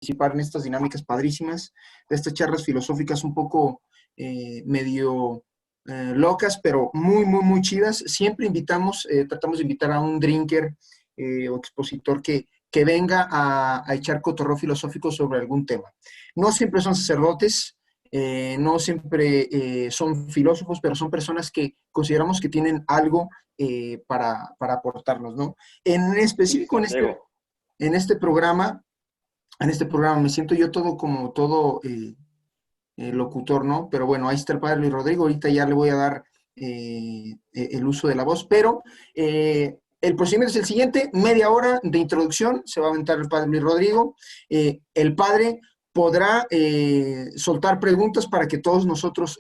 participar en estas dinámicas padrísimas, de estas charlas filosóficas un poco medio locas, pero muy, muy, muy chidas. Siempre invitamos, tratamos de invitar a un drinker o expositor que venga a echar cotorreo filosófico sobre algún tema. No siempre son sacerdotes, no siempre son filósofos, pero son personas que consideramos que tienen algo para aportarnos, ¿no? En específico en este programa me siento yo todo como todo locutor, ¿no? Pero bueno, ahí está el padre Luis Rodrigo, ahorita ya le voy a dar el uso de la voz, pero el procedimiento es el siguiente: media hora de introducción, se va a aventar el padre Luis Rodrigo, el padre podrá soltar preguntas para que todos nosotros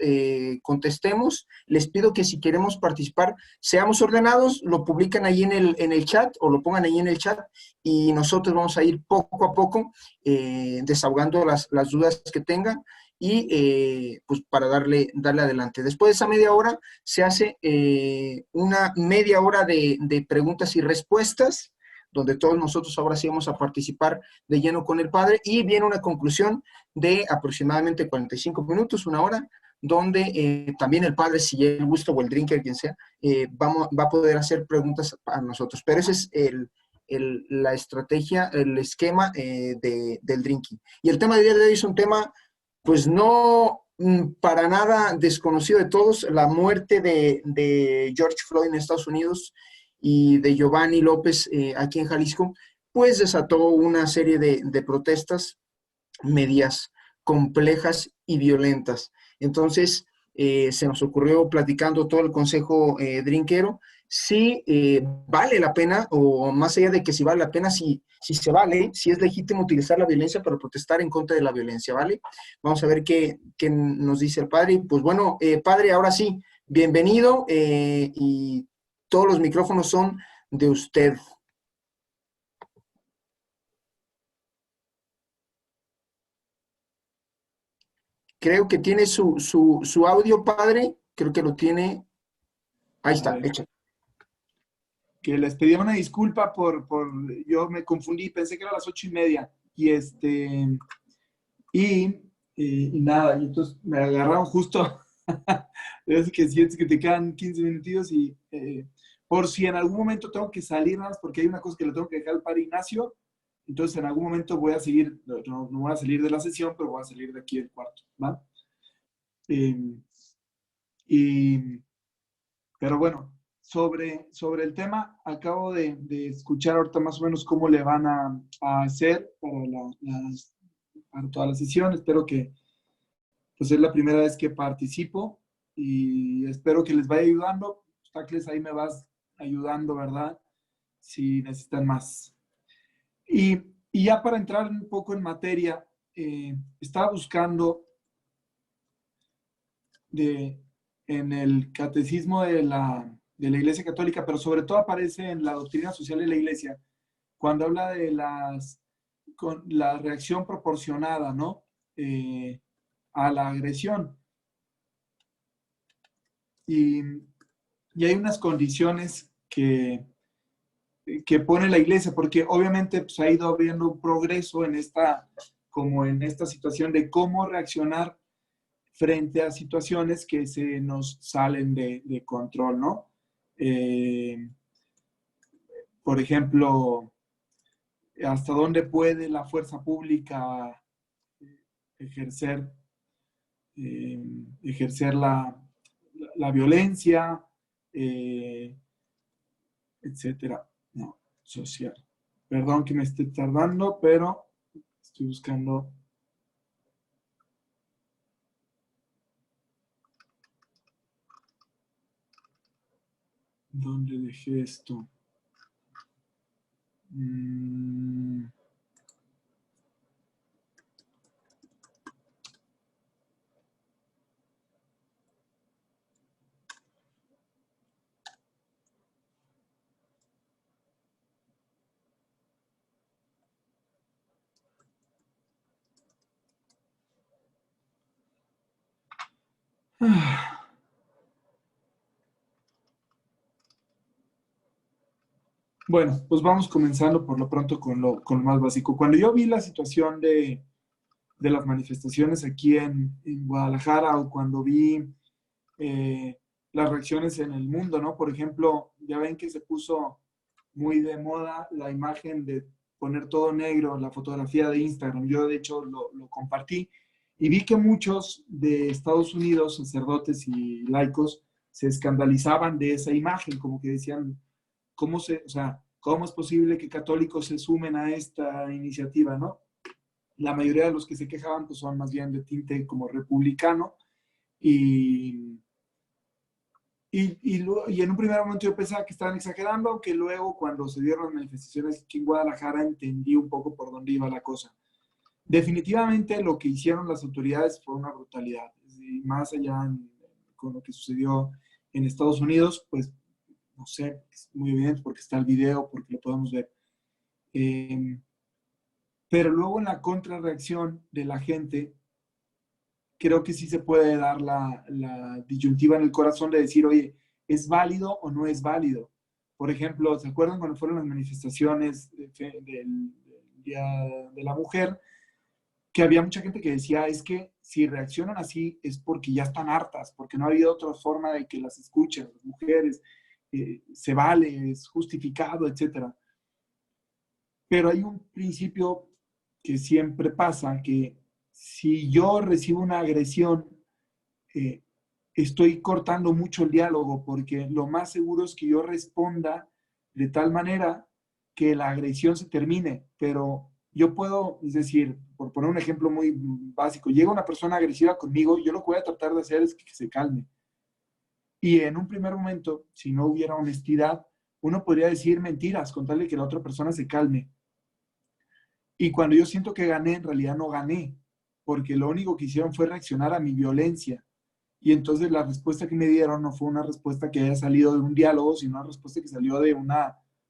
contestemos. Les pido que si queremos participar, seamos ordenados, lo publican ahí en el chat o lo pongan ahí en el chat y nosotros vamos a ir poco a poco desahogando las dudas que tengan y pues para darle adelante. Después de esa media hora se hace una media hora de preguntas y respuestas, donde todos nosotros ahora sí vamos a participar de lleno con el padre, y viene una conclusión de aproximadamente 45 minutos, una hora, donde también el padre, si él gusta, o el drinker, quien sea, va a poder hacer preguntas a nosotros. Pero ese es la estrategia, el esquema del drinking. Y el tema de hoy es un tema, pues no para nada desconocido de todos: la muerte de George Floyd en Estados Unidos y de Giovanni López aquí en Jalisco, pues desató una serie de protestas medias complejas y violentas. Entonces, se nos ocurrió, platicando todo el consejo drinquero, si vale la pena, o más allá de que si vale la pena, si se vale, si es legítimo utilizar la violencia para protestar en contra de la violencia, ¿vale? Vamos a ver qué nos dice el padre. Y pues bueno, padre, ahora sí, bienvenido, y todos los micrófonos son de usted. Creo que tiene su audio, padre. Creo que lo tiene. Ahí está, hecho. Que les pedía una disculpa yo me confundí, pensé que era las 8:30 y nada, y entonces me agarraron justo, es que sientes que te quedan 15 minutitos y por si en algún momento tengo que salir más, porque hay una cosa que le tengo que dejar al padre Ignacio, entonces en algún momento voy a seguir, no voy a salir de la sesión, pero voy a salir de aquí del cuarto, ¿va? Pero bueno, sobre el tema, acabo de escuchar ahorita más o menos cómo le van a hacer para toda la sesión. Espero que, pues es la primera vez que participo y espero que les vaya ayudando. Tacles, ahí me vas ayudando, ¿verdad? Si necesitan más. Y ya para entrar un poco en materia, estaba buscando en el catecismo de la Iglesia Católica, pero sobre todo aparece en la doctrina social de la Iglesia, cuando habla de con la reacción proporcionada, ¿no? A la agresión. Y hay unas condiciones que pone la Iglesia, porque obviamente pues, ha ido habiendo un progreso en esta situación de cómo reaccionar frente a situaciones que se nos salen de control, ¿no? Por ejemplo, hasta dónde puede la fuerza pública ejercer, ejercer la violencia, etcétera. No, social. Perdón que me esté tardando, pero estoy buscando. ¿Dónde dejé esto? Bueno, pues vamos comenzando por lo pronto con lo más básico. Cuando yo vi la situación de las manifestaciones aquí en Guadalajara o cuando vi eh, las reacciones en el mundo, ¿no? Por ejemplo, ya ven que se puso muy de moda la imagen de poner todo negro, la fotografía de Instagram. Yo de hecho lo compartí y vi que muchos de Estados Unidos, sacerdotes y laicos, se escandalizaban de esa imagen, como que decían, o sea, ¿cómo es posible que católicos se sumen a esta iniciativa, no? La mayoría de los que se quejaban pues son más bien de tinte como republicano y y en un primer momento yo pensaba que estaban exagerando, aunque luego cuando se dieron las manifestaciones aquí en Guadalajara entendí un poco por dónde iba la cosa. Definitivamente lo que hicieron las autoridades fue una brutalidad. Y más allá con lo que sucedió en Estados Unidos, pues no sé, es muy evidente porque está el video, porque lo podemos ver. Eh, pero luego en la contrarreacción de la gente, creo que sí se puede dar la disyuntiva en el corazón de decir, oye, ¿es válido o no es válido? Por ejemplo, ¿se acuerdan cuando fueron las manifestaciones del Día de la Mujer? Que había mucha gente que decía, es que si reaccionan así es porque ya están hartas, porque no ha habido otra forma de que las escuchen las mujeres, se vale, es justificado, etcétera. Pero hay un principio que siempre pasa, que si yo recibo una agresión, eh, estoy cortando mucho el diálogo porque lo más seguro es que yo responda de tal manera que la agresión se termine, pero yo puedo, es decir, por poner un ejemplo muy básico, llega una persona agresiva conmigo, yo lo que voy a tratar de hacer es que se calme. Y en un primer momento, si no hubiera honestidad, uno podría decir mentiras con tal de que la otra persona se calme. Y cuando yo siento que gané, en realidad no gané, porque lo único que hicieron fue reaccionar a mi violencia. Y entonces la respuesta que me dieron no fue una respuesta que haya salido de un diálogo, sino una respuesta que salió de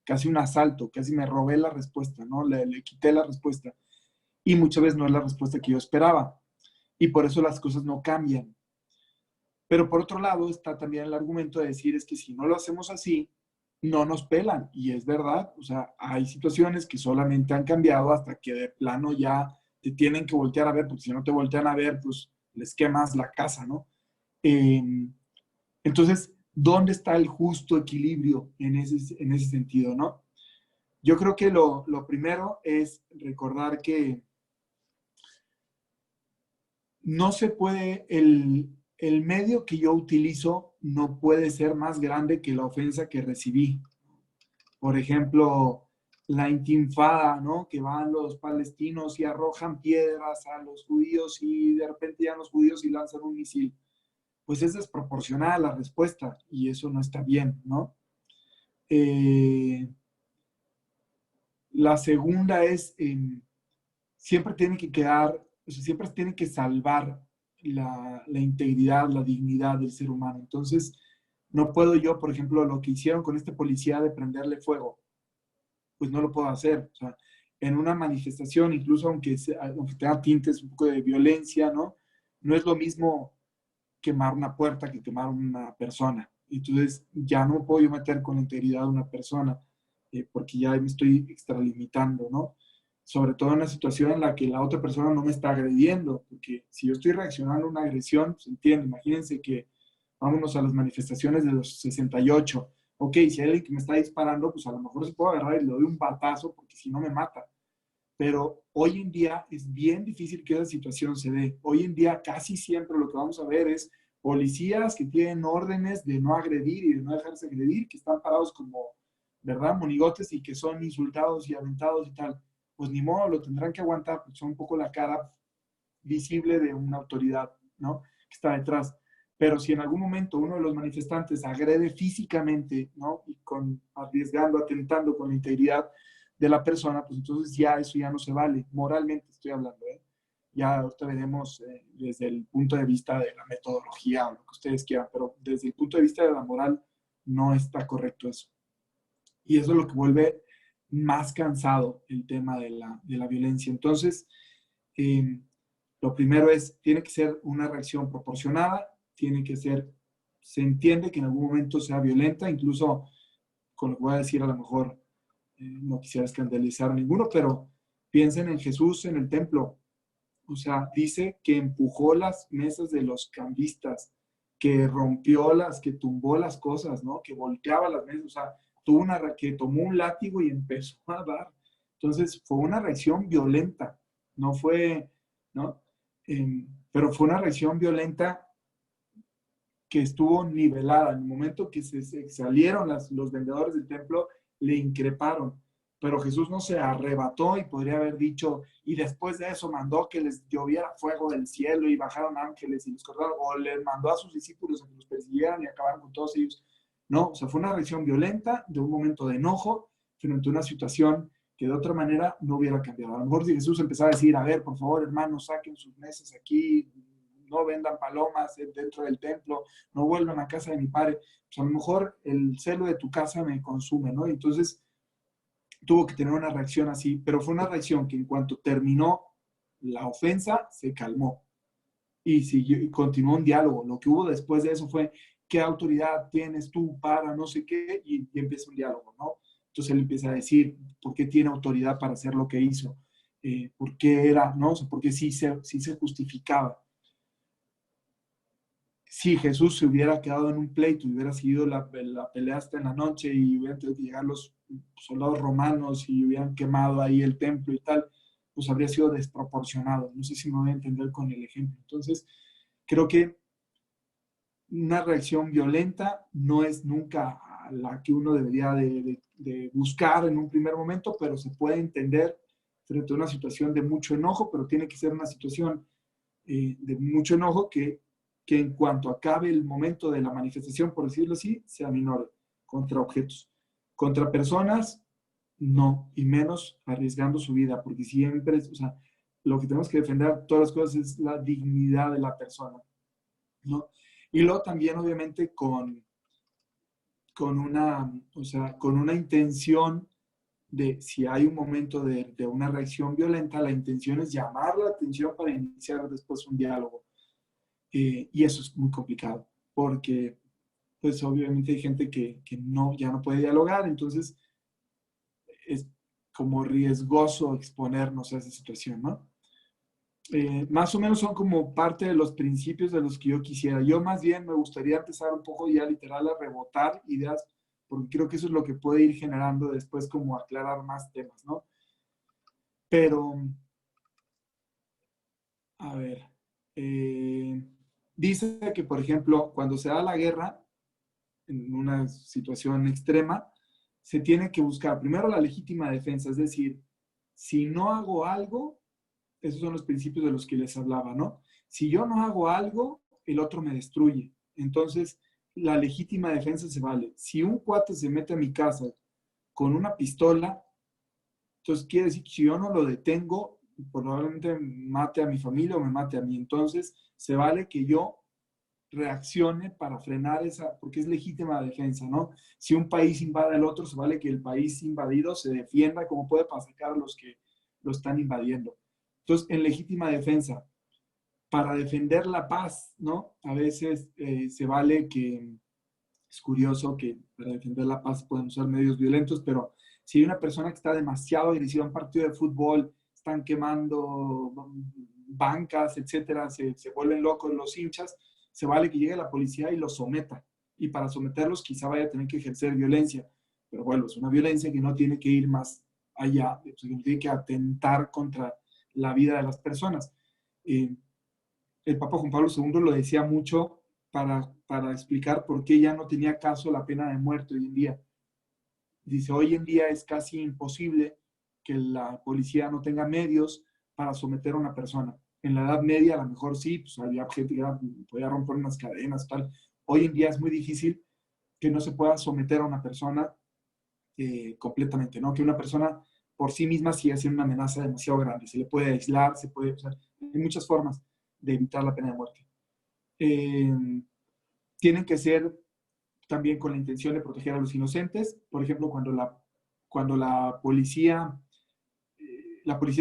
casi un asalto, casi me robé la respuesta, ¿no? Le quité la respuesta. Y muchas veces no es la respuesta que yo esperaba. Y por eso las cosas no cambian. Pero por otro lado está también el argumento de decir es que si no lo hacemos así, no nos pelan. Y es verdad, o sea, hay situaciones que solamente han cambiado hasta que de plano ya te tienen que voltear a ver, porque si no te voltean a ver, pues les quemas la casa, ¿no? Eh, entonces, ¿dónde está el justo equilibrio en ese sentido, no? Yo creo que lo primero es recordar que no se puede, el medio que yo utilizo no puede ser más grande que la ofensa que recibí. Por ejemplo, la intifada, ¿no? Que van los palestinos y arrojan piedras a los judíos y de repente ya los judíos y lanzan un misil. Pues es desproporcionada la respuesta y eso no está bien, ¿no? Eh, la segunda es, siempre tiene que quedar, o sea, siempre tiene que salvar la integridad, la dignidad del ser humano. Entonces, no puedo yo, por ejemplo, lo que hicieron con este policía de prenderle fuego, pues no lo puedo hacer. O sea, en una manifestación, incluso aunque tenga tintes un poco de violencia, ¿no? No es lo mismo quemar una puerta que quemar una persona. Entonces, ya no me puedo yo meter con la integridad de una persona, porque ya me estoy extralimitando, ¿no? Sobre todo en una situación en la que la otra persona no me está agrediendo, porque si yo estoy reaccionando a una agresión, se entiende, imagínense que vámonos a las manifestaciones de los 68. Ok, si hay alguien que me está disparando, pues a lo mejor se puede agarrar y le doy un batazo, porque si no me mata. Pero hoy en día es bien difícil que esa situación se dé. Hoy en día casi siempre lo que vamos a ver es policías que tienen órdenes de no agredir y de no dejarse agredir, que están parados como, ¿verdad? Monigotes y que son insultados y aventados y tal. Pues ni modo, lo tendrán que aguantar, porque son un poco la cara visible de una autoridad, ¿no? Que está detrás. Pero si en algún momento uno de los manifestantes agrede físicamente, ¿no? Y arriesgando, atentando con la integridad de la persona, pues entonces ya eso ya no se vale. Moralmente estoy hablando, ¿eh? Ya ahorita veremos desde el punto de vista de la metodología o lo que ustedes quieran, pero desde el punto de vista de la moral no está correcto eso. Y eso es lo que vuelve más cansado el tema de la violencia. Entonces, eh, lo primero es, tiene que ser una reacción proporcionada, tiene que ser, se entiende que en algún momento sea violenta, incluso con lo que voy a decir a lo mejor no quisiera escandalizar a ninguno, pero piensen en Jesús en el templo. O sea, dice que empujó las mesas de los cambistas, que rompió que tumbó las cosas, ¿no? Que volteaba las mesas, o sea, que tomó un látigo y empezó a dar. Entonces, fue una reacción violenta, no fue, ¿no? Pero fue una reacción violenta que estuvo nivelada. En el momento que se salieron los vendedores del templo, le increparon. Pero Jesús no se arrebató y podría haber dicho, y después de eso mandó que les lloviera fuego del cielo y bajaron ángeles y los cortaron, o les mandó a sus discípulos a que los persiguieran y acabaron con todos ellos. No, o sea, fue una reacción violenta de un momento de enojo frente a una situación que de otra manera no hubiera cambiado. A lo mejor si Jesús empezaba a decir, a ver, por favor, hermanos, saquen sus mesas aquí, no vendan palomas dentro del templo, no vuelvan a casa de mi padre, pues a lo mejor el celo de tu casa me consume, ¿no? Y entonces tuvo que tener una reacción así, pero fue una reacción que en cuanto terminó la ofensa, se calmó y siguió, y continuó un diálogo. Lo que hubo después de eso fue, ¿qué autoridad tienes tú para no sé qué? Y empieza un diálogo, ¿no? Entonces él empieza a decir, ¿por qué tiene autoridad para hacer lo que hizo? ¿Por qué era, no? O sea, porque sí se justificaba. Si Jesús se hubiera quedado en un pleito y hubiera seguido la pelea hasta en la noche y hubieran tenido que llegar los soldados romanos y hubieran quemado ahí el templo y tal, pues habría sido desproporcionado. No sé si me voy a entender con el ejemplo. Entonces, creo que una reacción violenta no es nunca la que uno debería de buscar en un primer momento, pero se puede entender frente a una situación de mucho enojo, pero tiene que ser una situación de mucho enojo que en cuanto acabe el momento de la manifestación, por decirlo así, se aminore contra objetos. Contra personas, no, y menos arriesgando su vida, porque siempre, o sea, lo que tenemos que defender todas las cosas es la dignidad de la persona, ¿no? Y luego también, obviamente, o sea, con una intención de si hay un momento de una reacción violenta, la intención es llamar la atención para iniciar después un diálogo. Y eso es muy complicado, porque pues obviamente hay gente que no, ya no puede dialogar, entonces es como riesgoso exponernos a esa situación, ¿no? Más o menos son como parte de los principios de los que yo quisiera. Yo más bien me gustaría empezar un poco ya literal a rebotar ideas, porque creo que eso es lo que puede ir generando después como aclarar más temas, ¿no? Pero, a ver, dice que, por ejemplo, cuando se da la guerra, en una situación extrema, se tiene que buscar primero la legítima defensa, es decir, si no hago algo, esos son los principios de los que les hablaba, ¿no? Si yo no hago algo, el otro me destruye. Entonces, la legítima defensa se vale. Si un cuate se mete a mi casa con una pistola, entonces quiere decir que si yo no lo detengo, probablemente mate a mi familia o me mate a mí. Entonces, se vale que yo reaccione para frenar esa, porque es legítima defensa, ¿no? Si un país invade al otro, se vale que el país invadido se defienda como puede para sacar a los que lo están invadiendo. Entonces, en legítima defensa, para defender la paz, ¿no? A veces se vale que, es curioso que para defender la paz pueden usar medios violentos, pero si hay una persona que está demasiado agresiva en un partido de fútbol, están quemando bancas, etcétera, se vuelven locos los hinchas, se vale que llegue la policía y los someta. Y para someterlos quizá vaya a tener que ejercer violencia. Pero bueno, es una violencia que no tiene que ir más allá, o sea, que no tiene que atentar contra la vida de las personas. El Papa Juan Pablo II lo decía mucho para explicar por qué ya no tenía caso la pena de muerte hoy en día. Dice, hoy en día es casi imposible que la policía no tenga medios para someter a una persona. En la Edad Media a lo mejor sí, pues había gente que podía romper unas cadenas, tal. Hoy en día es muy difícil que no se pueda someter a una persona completamente, ¿no? Que una persona por sí misma siga siendo una amenaza demasiado grande. Se le puede aislar, o sea, hay muchas formas de evitar la pena de muerte. Tienen que ser también con la intención de proteger a los inocentes. Por ejemplo, cuando la policía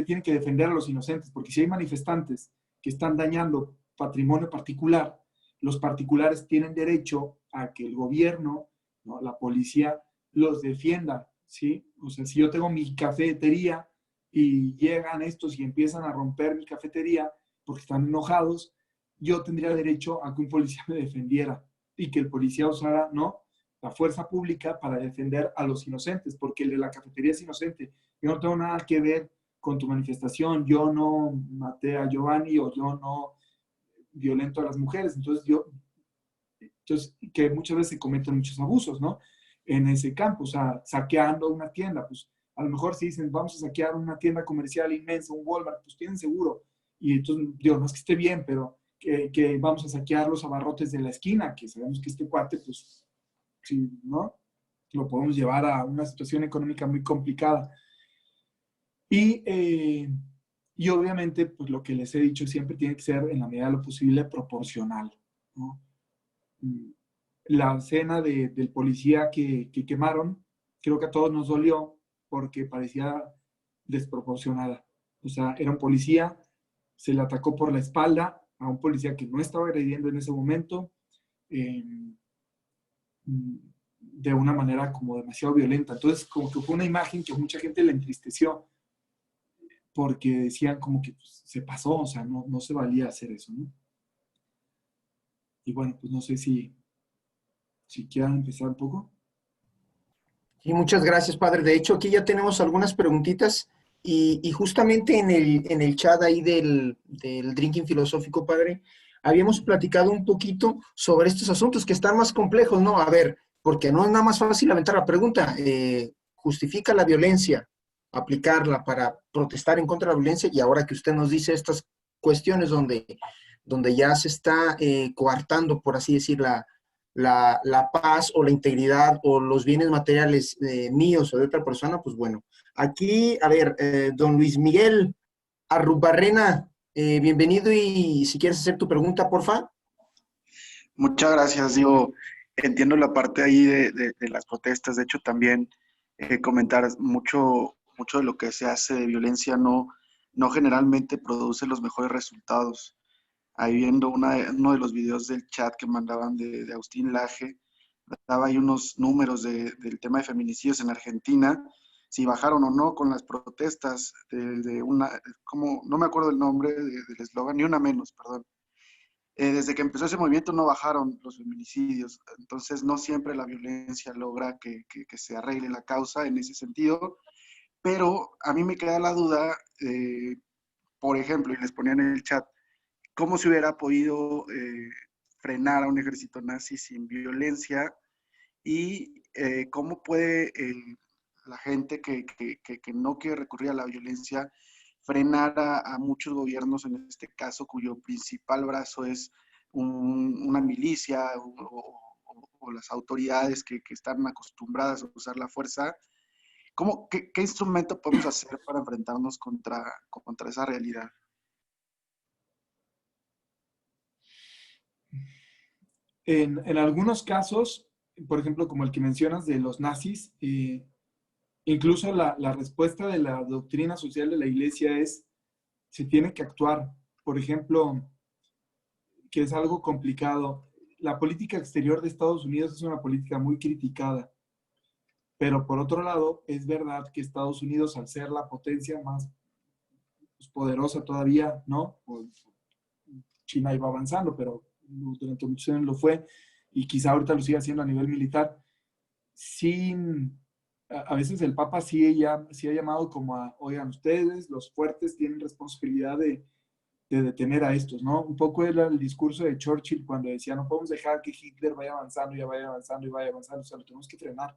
tiene que defender a los inocentes, porque si hay manifestantes que están dañando patrimonio particular, los particulares tienen derecho a que el gobierno, ¿no?, la policía, los defienda ¿sí? O sea, si yo tengo mi cafetería y llegan estos y empiezan a romper mi cafetería porque están enojados, yo tendría derecho a que un policía me defendiera y que el policía usara, ¿no?, la fuerza pública para defender a los inocentes, porque el de la cafetería es inocente. Yo no tengo nada que ver con tu manifestación, yo no maté a Giovanni o yo no violento a las mujeres. Entonces, que muchas veces se cometen muchos abusos, ¿no? En ese campo, o sea, saqueando una tienda, pues a lo mejor si dicen, vamos a saquear una tienda comercial inmensa, un Walmart, pues tienen seguro. Y entonces, digo, no es que esté bien, pero que vamos a saquear los abarrotes de la esquina, que sabemos que este cuate, pues, sí, ¿no? Lo podemos llevar a una situación económica muy complicada. Y, eh, y obviamente, pues lo que les he dicho siempre tiene que ser, en la medida de lo posible, proporcional, ¿no? La escena del policía que quemaron, creo que a todos nos dolió porque parecía desproporcionada. O sea, era un policía, se le atacó por la espalda a un policía que no estaba agrediendo en ese momento, eh, de una manera como demasiado violenta. Entonces, como que fue una imagen que mucha gente le entristeció porque decían como que pues, se pasó, o sea, no se valía hacer eso, ¿no? Y bueno, pues no sé si quieran empezar un poco. Y muchas gracias, padre. De hecho, aquí ya tenemos algunas preguntitas y justamente en el chat ahí del Drinking Filosófico, padre, habíamos platicado un poquito sobre estos asuntos que están más complejos, ¿no? A ver, porque no es nada más fácil aventar la pregunta. ¿Justifica la violencia, aplicarla para protestar en contra de la violencia? Y ahora que usted nos dice estas cuestiones donde ya se está coartando, por así decir, la paz o la integridad o los bienes materiales míos o de otra persona, pues bueno. Aquí, a ver, don Luis Miguel Arrubarrena, bienvenido y si quieres hacer tu pregunta, porfa. Muchas gracias. Yo entiendo la parte ahí de las protestas. De hecho, también comentar mucho de lo que se hace de violencia no generalmente produce los mejores resultados. Ahí viendo uno de los videos del chat que mandaban de Agustín Laje, daba ahí unos números del tema de feminicidios en Argentina, si bajaron o no con las protestas de una, como, no me acuerdo el nombre del eslogan, ni una menos, perdón. Desde que empezó ese movimiento no bajaron los feminicidios, entonces no siempre la violencia logra que se arregle la causa en ese sentido, pero a mí me queda la duda, por ejemplo, y les ponía en el chat, ¿cómo se hubiera podido frenar a un ejército nazi sin violencia? Y cómo puede la gente que no quiere recurrir a la violencia frenar a muchos gobiernos, en este caso, cuyo principal brazo es una milicia o las autoridades que están acostumbradas a usar la fuerza. ¿Qué instrumento podemos hacer para enfrentarnos contra esa realidad? En algunos casos, por ejemplo, como el que mencionas de los nazis, incluso la respuesta de la doctrina social de la iglesia es, se tiene que actuar. Por ejemplo, que es algo complicado. La política exterior de Estados Unidos es una política muy criticada, pero por otro lado, es verdad que Estados Unidos, al ser la potencia más pues, poderosa todavía, ¿no? China iba avanzando, pero durante muchos años lo fue, y quizá ahorita lo sigue haciendo a nivel militar. Sin, a veces el Papa sí ha llamado como a, oigan, ustedes, los fuertes, tienen responsabilidad de detener a estos, ¿no? Un poco era el discurso de Churchill cuando decía, no podemos dejar que Hitler vaya avanzando, ya vaya avanzando y vaya avanzando, o sea, lo tenemos que frenar,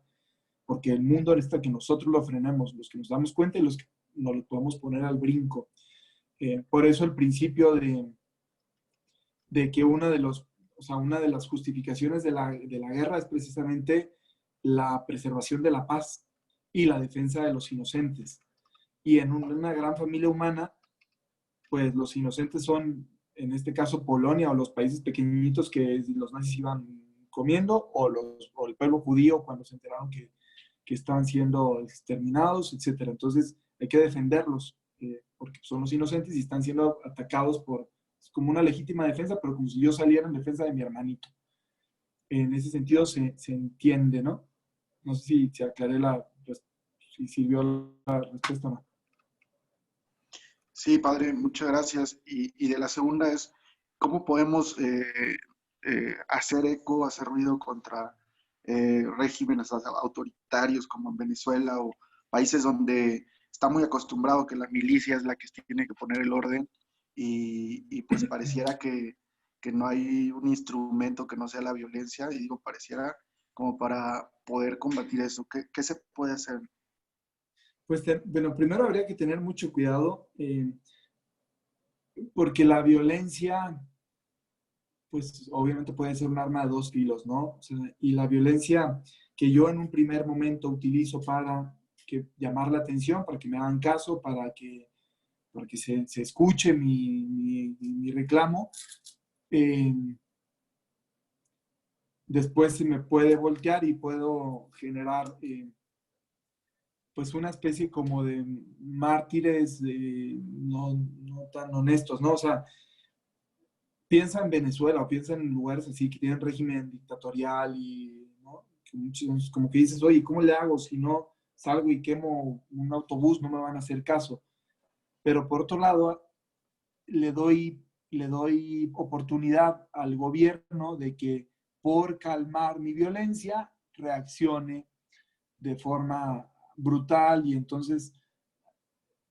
porque el mundo necesita que nosotros lo frenemos, los que nos damos cuenta y los que nos lo podemos poner al brinco. Por eso el principio de que una de las justificaciones de la guerra es precisamente la preservación de la paz y la defensa de los inocentes. Y en una gran familia humana, pues los inocentes son, en este caso, Polonia o los países pequeñitos que los nazis iban comiendo, o el pueblo judío cuando se enteraron que estaban siendo exterminados, etcétera. Entonces hay que defenderlos, porque son los inocentes y están siendo atacados por, es como una legítima defensa, pero como si yo saliera en defensa de mi hermanito. En ese sentido se entiende, ¿no? No sé si aclaré si sirvió la respuesta o no. Sí, padre, muchas gracias. Y de la segunda es, ¿cómo podemos hacer eco, hacer ruido contra regímenes autoritarios como en Venezuela o países donde está muy acostumbrado que la milicia es la que tiene que poner el orden y pues pareciera que no hay un instrumento que no sea la violencia, y digo pareciera como para poder combatir eso? ¿Qué se puede hacer? Pues, bueno, primero habría que tener mucho cuidado porque la violencia, pues obviamente puede ser un arma de dos filos, ¿no? O sea, y la violencia que yo en un primer momento utilizo para llamar la atención, para que me hagan caso, para que se escuche mi reclamo, eh, después se me puede voltear y puedo generar pues una especie como de mártires no tan honestos, ¿no? O sea, piensa en Venezuela o piensa en lugares así que tienen régimen dictatorial y, ¿no? Que muchos, como que dices, oye, ¿cómo le hago si no salgo y quemo un autobús? No me van a hacer caso. Pero por otro lado, le doy oportunidad al gobierno de que por calmar mi violencia reaccione de forma brutal y entonces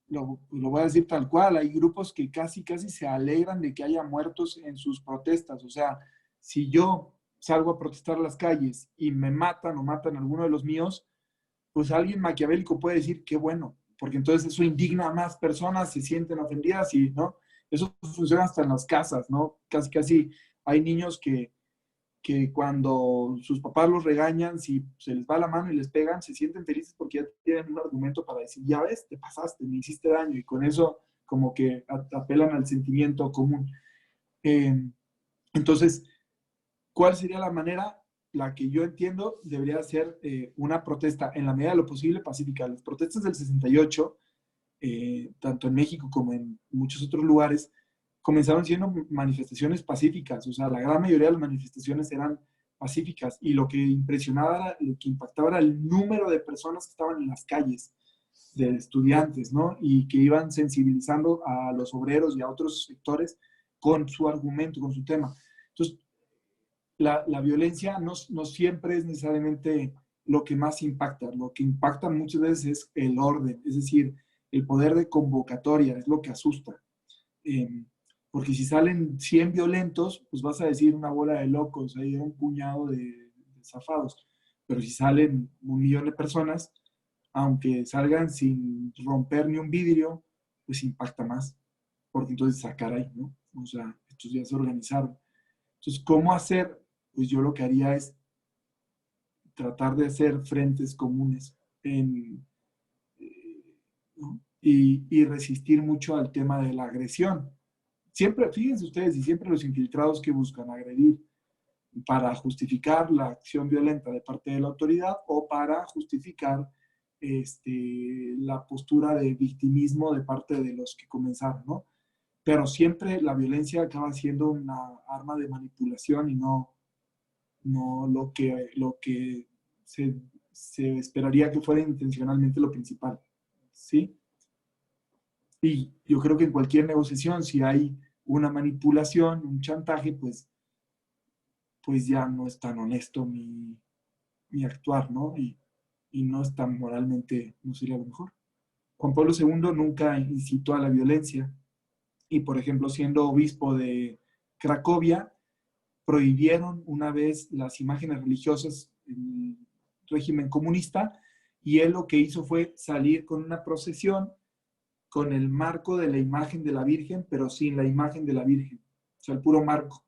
lo voy a decir tal cual, hay grupos que casi se alegran de que haya muertos en sus protestas. O sea, si yo salgo a protestar a las calles y me matan o matan a alguno de los míos, pues alguien maquiavélico puede decir qué bueno, porque entonces eso indigna a más personas, se sienten ofendidas y, ¿no? Eso funciona hasta en las casas, ¿no? Casi hay niños que cuando sus papás los regañan, si se les va la mano y les pegan, se sienten felices porque ya tienen un argumento para decir, ya ves, te pasaste, me hiciste daño, y con eso como que apelan al sentimiento común. Eh, entonces, ¿cuál sería la manera? La que yo entiendo debería ser una protesta en la medida de lo posible pacífica. Las protestas del 68, tanto en México como en muchos otros lugares, comenzaron siendo manifestaciones pacíficas. O sea, la gran mayoría de las manifestaciones eran pacíficas y lo que impresionaba, lo que impactaba era el número de personas que estaban en las calles, de estudiantes, ¿no? Y que iban sensibilizando a los obreros y a otros sectores con su argumento, con su tema. Entonces, la violencia no siempre es necesariamente lo que más impacta. Lo que impacta muchas veces es el orden, es decir, el poder de convocatoria, es lo que asusta. Eh, porque si salen 100 violentos, pues vas a decir una bola de locos, hay un puñado de zafados. Pero si salen 1 millón de personas, aunque salgan sin romper ni un vidrio, pues impacta más. Porque entonces sacar ahí, ¿no? O sea, estos ya se organizaron. Entonces, ¿cómo hacer? Pues yo lo que haría es tratar de hacer frentes comunes en, ¿no? Y resistir mucho al tema de la agresión. Siempre, fíjense ustedes, y siempre los infiltrados que buscan agredir para justificar la acción violenta de parte de la autoridad o para justificar la postura de victimismo de parte de los que comenzaron, ¿no? Pero siempre la violencia acaba siendo una arma de manipulación y no lo que se esperaría que fuera intencionalmente lo principal, ¿sí? Y yo creo que en cualquier negociación, si hay una manipulación, un chantaje, pues ya no es tan honesto mi actuar, ¿no? Y no es tan moralmente, no sería lo mejor. Juan Pablo II nunca incitó a la violencia y, por ejemplo, siendo obispo de Cracovia, prohibieron una vez las imágenes religiosas en el régimen comunista y él lo que hizo fue salir con una procesión con el marco de la imagen de la Virgen, pero sin la imagen de la Virgen, o sea, el puro marco,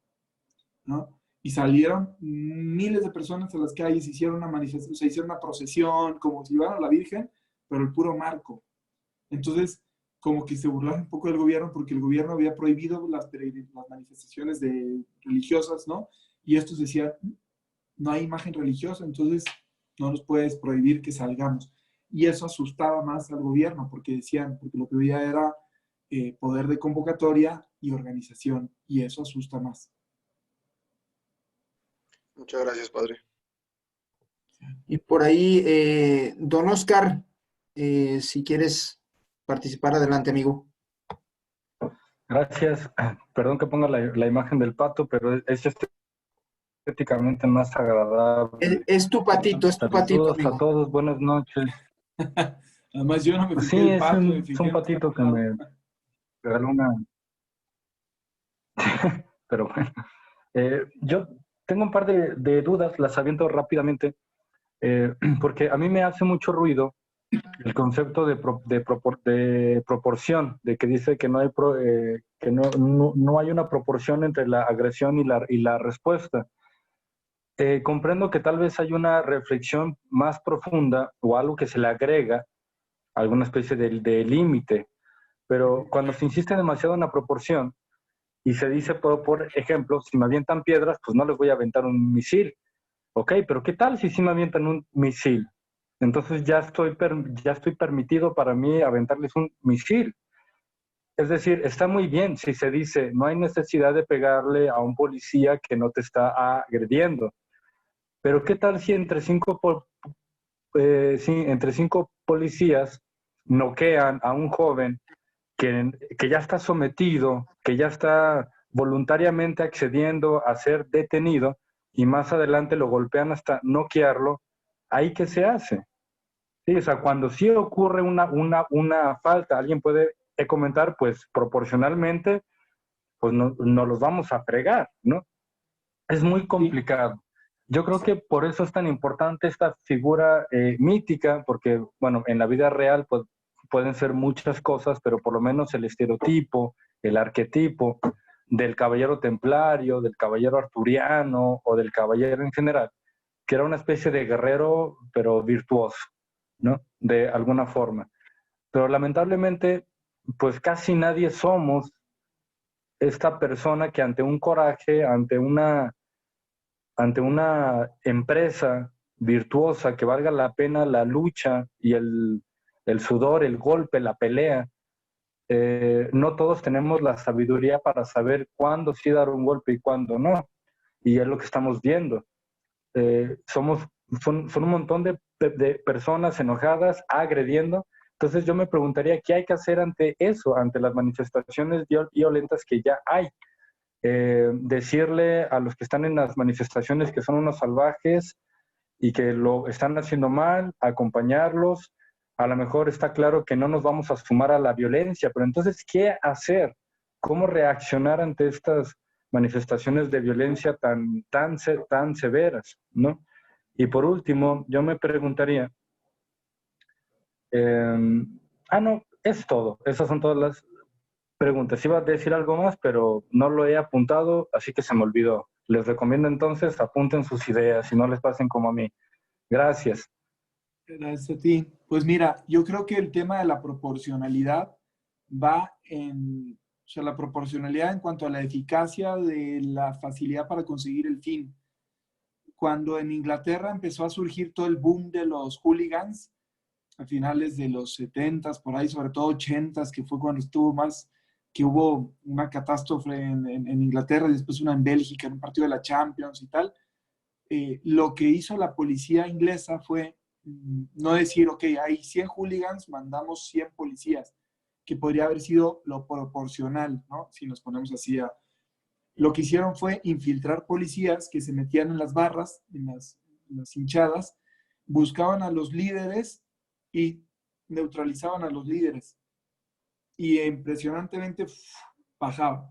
¿no? Y salieron miles de personas a las calles, hicieron una manifestación, o sea, hicieron una procesión, como si llevaran a la Virgen, pero el puro marco. Entonces, como que se burlaron un poco del gobierno porque el gobierno había prohibido las manifestaciones religiosas, ¿no? Y estos decían, no hay imagen religiosa, entonces no nos puedes prohibir que salgamos. Y eso asustaba más al gobierno porque decían, porque lo que veía era poder de convocatoria y organización, y eso asusta más. Muchas gracias, padre. Y por ahí, don Oscar, Si quieres participar, adelante, amigo. Gracias. Perdón que ponga la imagen del pato, pero es estéticamente más agradable. Es tu patito, Saludos a amigo. todos, buenas noches. Además, yo no me fijé Sí, el pato, es un patito que me regaló una... Pero bueno, yo tengo un par de dudas, las aviento rápidamente, porque a mí me hace mucho ruido el concepto de proporción, de que dice que no hay, que no hay una proporción entre la agresión y la respuesta. Comprendo que tal vez hay una reflexión más profunda o algo que se le agrega, alguna especie de límite, pero cuando se insiste demasiado en la proporción y se dice, por ejemplo, si me avientan piedras, pues no les voy a aventar un misil. Ok, pero ¿qué tal si sí me avientan un misil? Entonces ya estoy permitido para mí aventarles un misil. Es decir, está muy bien si se dice, no hay necesidad de pegarle a un policía que no te está agrediendo. Pero ¿qué tal si entre cinco policías noquean a un joven que ya está sometido, que ya está voluntariamente accediendo a ser detenido y más adelante lo golpean hasta noquearlo? ¿Ahí qué se hace? Sí, o sea, cuando sí ocurre una falta, alguien puede comentar, pues proporcionalmente, pues no los vamos a fregar, ¿no? Es muy complicado. Yo creo que por eso es tan importante esta figura mítica, porque, bueno, en la vida real pues, pueden ser muchas cosas, pero por lo menos el estereotipo, el arquetipo del caballero templario, del caballero arturiano o del caballero en general, que era una especie de guerrero, pero virtuoso, ¿no? De alguna forma. Pero lamentablemente, pues casi nadie somos esta persona que ante un coraje, ante una empresa virtuosa que valga la pena la lucha y el sudor, el golpe, la pelea, no todos tenemos la sabiduría para saber cuándo sí dar un golpe y cuándo no. Y es lo que estamos viendo. Son un montón de personas enojadas, agrediendo. Entonces yo me preguntaría, ¿qué hay que hacer ante eso, ante las manifestaciones violentas que ya hay? Decirle a los que están en las manifestaciones que son unos salvajes y que lo están haciendo mal, acompañarlos. A lo mejor está claro que no nos vamos a sumar a la violencia, pero entonces, ¿qué hacer? ¿Cómo reaccionar ante estas manifestaciones de violencia tan severas, ¿no? Y por último, yo me preguntaría, no, es todo. Esas son todas las preguntas. Iba a decir algo más, pero no lo he apuntado, así que se me olvidó. Les recomiendo entonces apunten sus ideas y no les pasen como a mí. Gracias. Gracias a ti. Pues mira, yo creo que el tema de la proporcionalidad va o sea, la proporcionalidad en cuanto a la eficacia de la facilidad para conseguir el fin. Cuando en Inglaterra empezó a surgir todo el boom de los hooligans, a finales de los 70s, por ahí, sobre todo 80s, que fue cuando estuvo más, que hubo una catástrofe en Inglaterra y después una en Bélgica, en un partido de la Champions y tal, lo que hizo la policía inglesa fue no decir, ok, hay 100 hooligans, mandamos 100 policías, que podría haber sido lo proporcional, ¿no? Si nos ponemos así a... Lo que hicieron fue infiltrar policías que se metían en las barras, en las hinchadas, buscaban a los líderes y neutralizaban a los líderes. Y impresionantemente bajaban,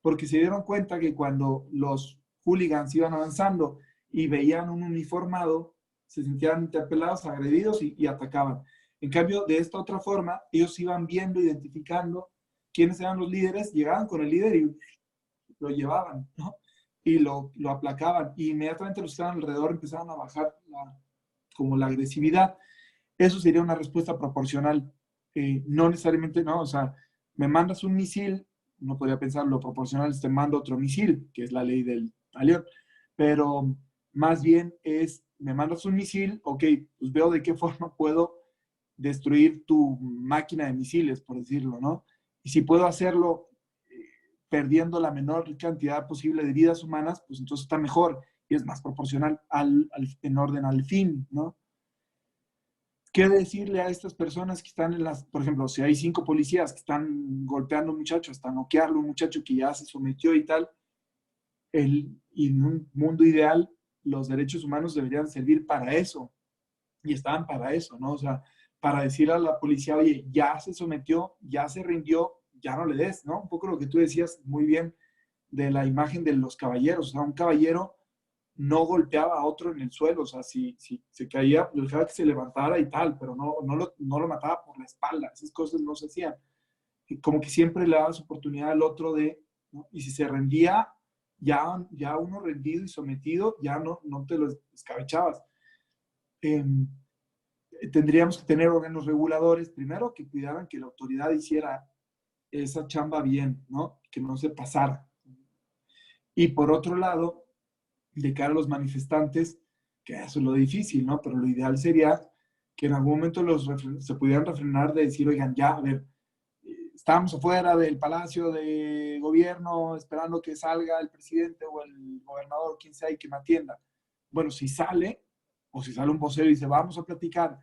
porque se dieron cuenta que cuando los hooligans iban avanzando y veían un uniformado, se sentían interpelados, agredidos y atacaban. En cambio, de esta otra forma, ellos iban viendo, identificando quiénes eran los líderes, llegaban con el líder y lo llevaban, ¿no? Y lo aplacaban. Y inmediatamente los que estaban alrededor empezaban a bajar como la agresividad. Eso sería una respuesta proporcional. No necesariamente, no, o sea, me mandas un misil, no podría pensar lo proporcional es te mando otro misil, que es la ley del talión, pero más bien es, me mandas un misil, ok, pues veo de qué forma puedo destruir tu máquina de misiles, por decirlo, ¿no? Y si puedo hacerlo perdiendo la menor cantidad posible de vidas humanas, pues entonces está mejor y es más proporcional en orden al fin, ¿no? ¿Qué decirle a estas personas que están en las, por ejemplo, si hay 5 policías que están golpeando a un muchacho, hasta noquearlo, un muchacho que ya se sometió y tal, y en un mundo ideal, los derechos humanos deberían servir para eso, y estaban para eso, ¿no? O sea, para decir a la policía, oye, ya se sometió, ya se rindió, ya no le des, ¿no? Un poco lo que tú decías muy bien de la imagen de los caballeros, o sea, un caballero no golpeaba a otro en el suelo, o sea, si se caía, lo dejaba que se levantara y tal, pero no lo mataba por la espalda, esas cosas no se hacían. Y como que siempre le dabas oportunidad al otro de, ¿no? Y si se rendía, ya uno rendido y sometido, ya no te lo escabechabas. Eh, Tendríamos que tener órganos reguladores, primero, que cuidaran que la autoridad hiciera esa chamba bien, ¿no? Que no se pasara. Y por otro lado, de cara a los manifestantes, que eso es lo difícil, ¿no? Pero lo ideal sería que en algún momento se pudieran refrenar de decir, oigan, ya, a ver, estamos afuera del Palacio de Gobierno esperando que salga el presidente o el gobernador, quien sea, y que me atienda. Bueno, si sale, o si sale un vocero y dice, vamos a platicar,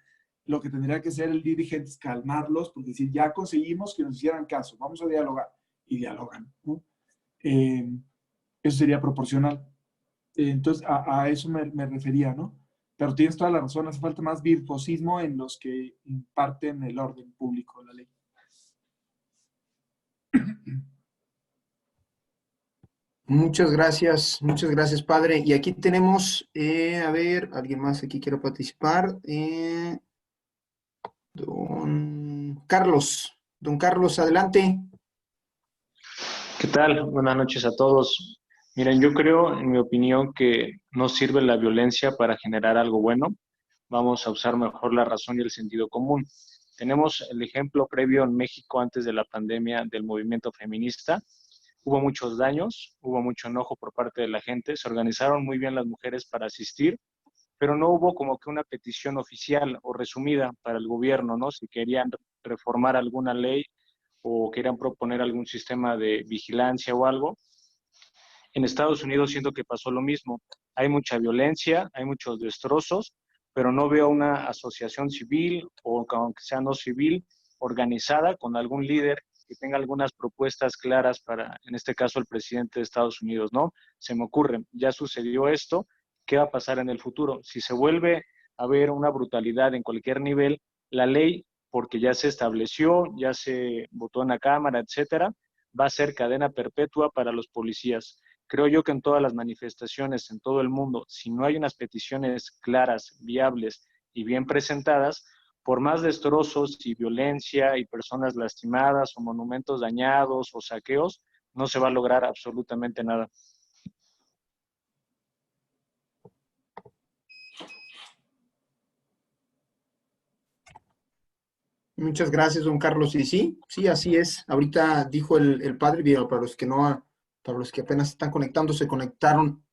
lo que tendría que hacer el dirigente es calmarlos, porque decir, ya conseguimos que nos hicieran caso, vamos a dialogar, y dialogan, ¿no? Eso sería proporcional. Entonces, a eso me refería, ¿no? Pero tienes toda la razón, hace falta más virtuosismo en los que imparten el orden público, la ley. Muchas gracias, padre. Y aquí tenemos, a ver, alguien más aquí quiere participar. Don Carlos, adelante. ¿Qué tal? Buenas noches a todos. Miren, yo creo, en mi opinión, que no sirve la violencia para generar algo bueno. Vamos a usar mejor la razón y el sentido común. Tenemos el ejemplo previo en México antes de la pandemia del movimiento feminista. Hubo muchos daños, hubo mucho enojo por parte de la gente. Se organizaron muy bien las mujeres para asistir, pero no hubo como que una petición oficial o resumida para el gobierno, ¿no? Si querían reformar alguna ley o querían proponer algún sistema de vigilancia o algo. En Estados Unidos siento que pasó lo mismo. Hay mucha violencia, hay muchos destrozos, pero no veo una asociación civil o aunque sea no civil organizada con algún líder que tenga algunas propuestas claras para, en este caso, el presidente de Estados Unidos, ¿no? Se me ocurre, ya sucedió esto, ¿qué va a pasar en el futuro? Si se vuelve a ver una brutalidad en cualquier nivel, la ley, porque ya se estableció, ya se votó en la Cámara, etcétera, va a ser cadena perpetua para los policías. Creo yo que en todas las manifestaciones en todo el mundo, si no hay unas peticiones claras, viables y bien presentadas, por más destrozos y violencia y personas lastimadas o monumentos dañados o saqueos, no se va a lograr absolutamente nada. Muchas gracias, don Carlos. Y sí, así es. Ahorita dijo el padre, bien, para los que no, para los que apenas están conectando, se conectaron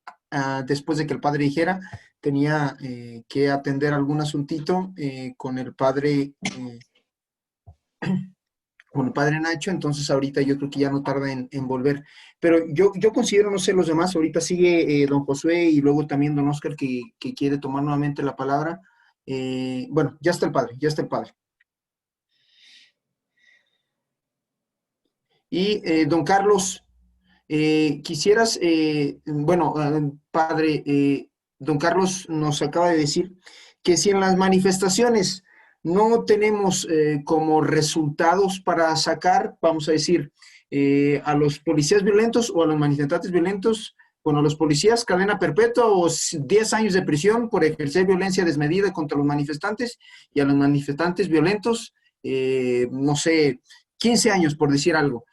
después de que el padre dijera, tenía que atender algún asuntito con el padre Nacho, entonces ahorita yo creo que ya no tarda en volver. Pero yo considero, no sé los demás, ahorita sigue don Josué y luego también don Oscar que quiere tomar nuevamente la palabra. Bueno, ya está el padre, ya está el padre. Y don Carlos, quisieras, bueno, padre, don Carlos nos acaba de decir que si en las manifestaciones no tenemos como resultados para sacar, vamos a decir, a los policías violentos o a los manifestantes violentos, bueno, a los policías cadena perpetua o 10 años de prisión por ejercer violencia desmedida contra los manifestantes y a los manifestantes violentos, no sé, 15 años por decir algo.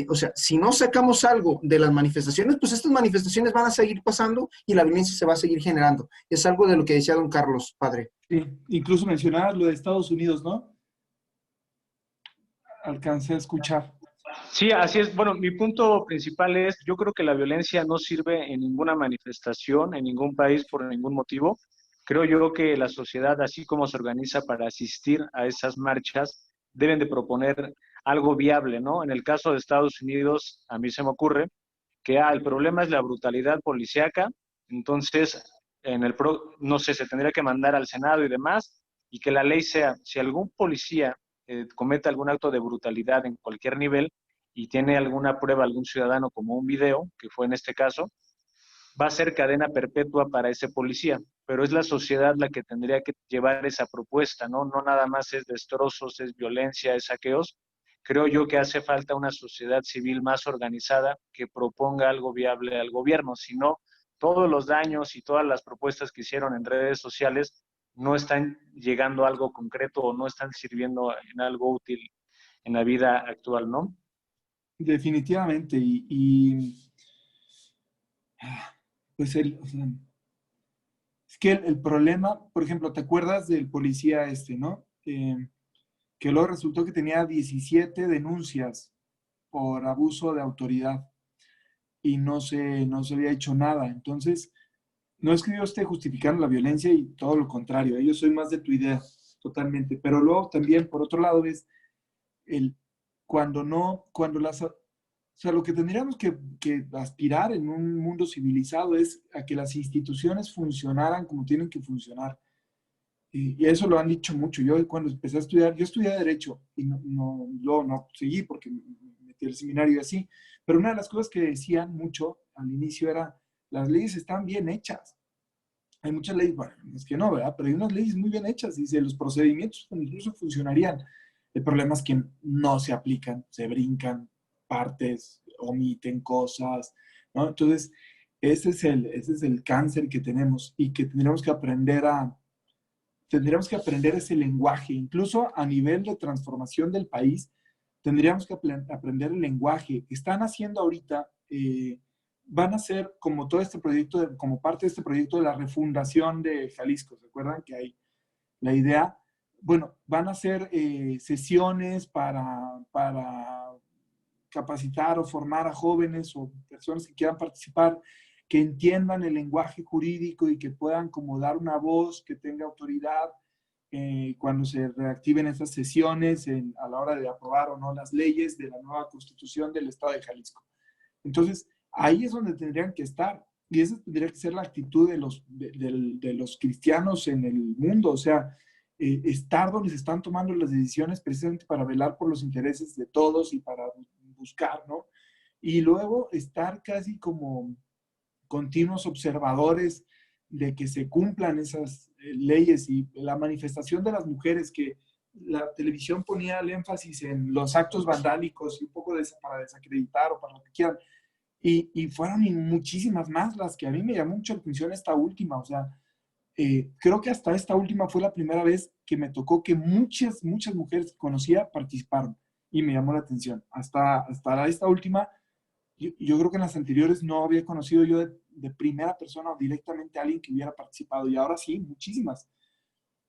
O sea, si no sacamos algo de las manifestaciones, pues estas manifestaciones van a seguir pasando y la violencia se va a seguir generando. Es algo de lo que decía don Carlos, padre. Sí, incluso mencionabas lo de Estados Unidos, ¿no? Alcancé a escuchar. Sí, así es. Bueno, mi punto principal es, yo creo que la violencia no sirve en ninguna manifestación, en ningún país, por ningún motivo. Creo yo que la sociedad, así como se organiza para asistir a esas marchas, deben de proponer algo viable, ¿no? En el caso de Estados Unidos, a mí se me ocurre que el problema es la brutalidad policíaca, entonces, no sé, se tendría que mandar al Senado y demás, y que la ley sea, si algún policía comete algún acto de brutalidad en cualquier nivel y tiene alguna prueba, algún ciudadano como un video, que fue en este caso, va a ser cadena perpetua para ese policía, pero es la sociedad la que tendría que llevar esa propuesta, ¿no? No nada más es destrozos, es violencia, es saqueos. Creo yo que hace falta una sociedad civil más organizada que proponga algo viable al gobierno, si no, todos los daños y todas las propuestas que hicieron en redes sociales no están llegando a algo concreto o no están sirviendo en algo útil en la vida actual, ¿no? Definitivamente. Pues o sea, es que el problema, por ejemplo, ¿te acuerdas del policía no? Que luego resultó que tenía 17 denuncias por abuso de autoridad y no se había hecho nada. Entonces, no es que yo esté justificando la violencia y todo lo contrario, yo soy más de tu idea, totalmente. Pero luego también, por otro lado, es o sea, lo que tendríamos que aspirar en un mundo civilizado es a que las instituciones funcionaran como tienen que funcionar. Y eso lo han dicho mucho. Yo cuando empecé a estudiar, yo estudié Derecho y no seguí porque me metí al seminario y así. Pero una de las cosas que decían mucho al inicio era, las leyes están bien hechas. Hay muchas leyes, bueno, es que no, ¿verdad? Pero hay unas leyes muy bien hechas. Dice, los procedimientos incluso funcionarían. El problema es que no se aplican, se brincan partes, omiten cosas, ¿no? Entonces, ese es el cáncer que tenemos y que tendríamos que aprender ese lenguaje, incluso a nivel de transformación del país, tendríamos que aprender el lenguaje. Están haciendo ahorita, van a hacer como todo este proyecto, como parte de este proyecto de la refundación de Jalisco, ¿se acuerdan que hay la idea? Bueno, van a hacer sesiones para capacitar o formar a jóvenes o personas que quieran participar, que entiendan el lenguaje jurídico y que puedan como dar una voz que tenga autoridad cuando se reactiven esas sesiones a la hora de aprobar o no las leyes de la nueva constitución del Estado de Jalisco. Entonces, ahí es donde tendrían que estar. Y esa tendría que ser la actitud de los cristianos en el mundo. O sea, estar donde se están tomando las decisiones precisamente para velar por los intereses de todos y para buscar, ¿no? Y luego estar casi como continuos observadores de que se cumplan esas leyes y la manifestación de las mujeres, que la televisión ponía el énfasis en los actos vandálicos y un poco para desacreditar o para lo que quieran. Y fueron muchísimas más las que a mí me llamó mucho la atención esta última. O sea, creo que hasta esta última fue la primera vez que me tocó que muchas mujeres que conocía participaron y me llamó la atención. Hasta esta última, yo creo que en las anteriores no había conocido yo de primera persona o directamente a alguien que hubiera participado, y ahora sí, muchísimas.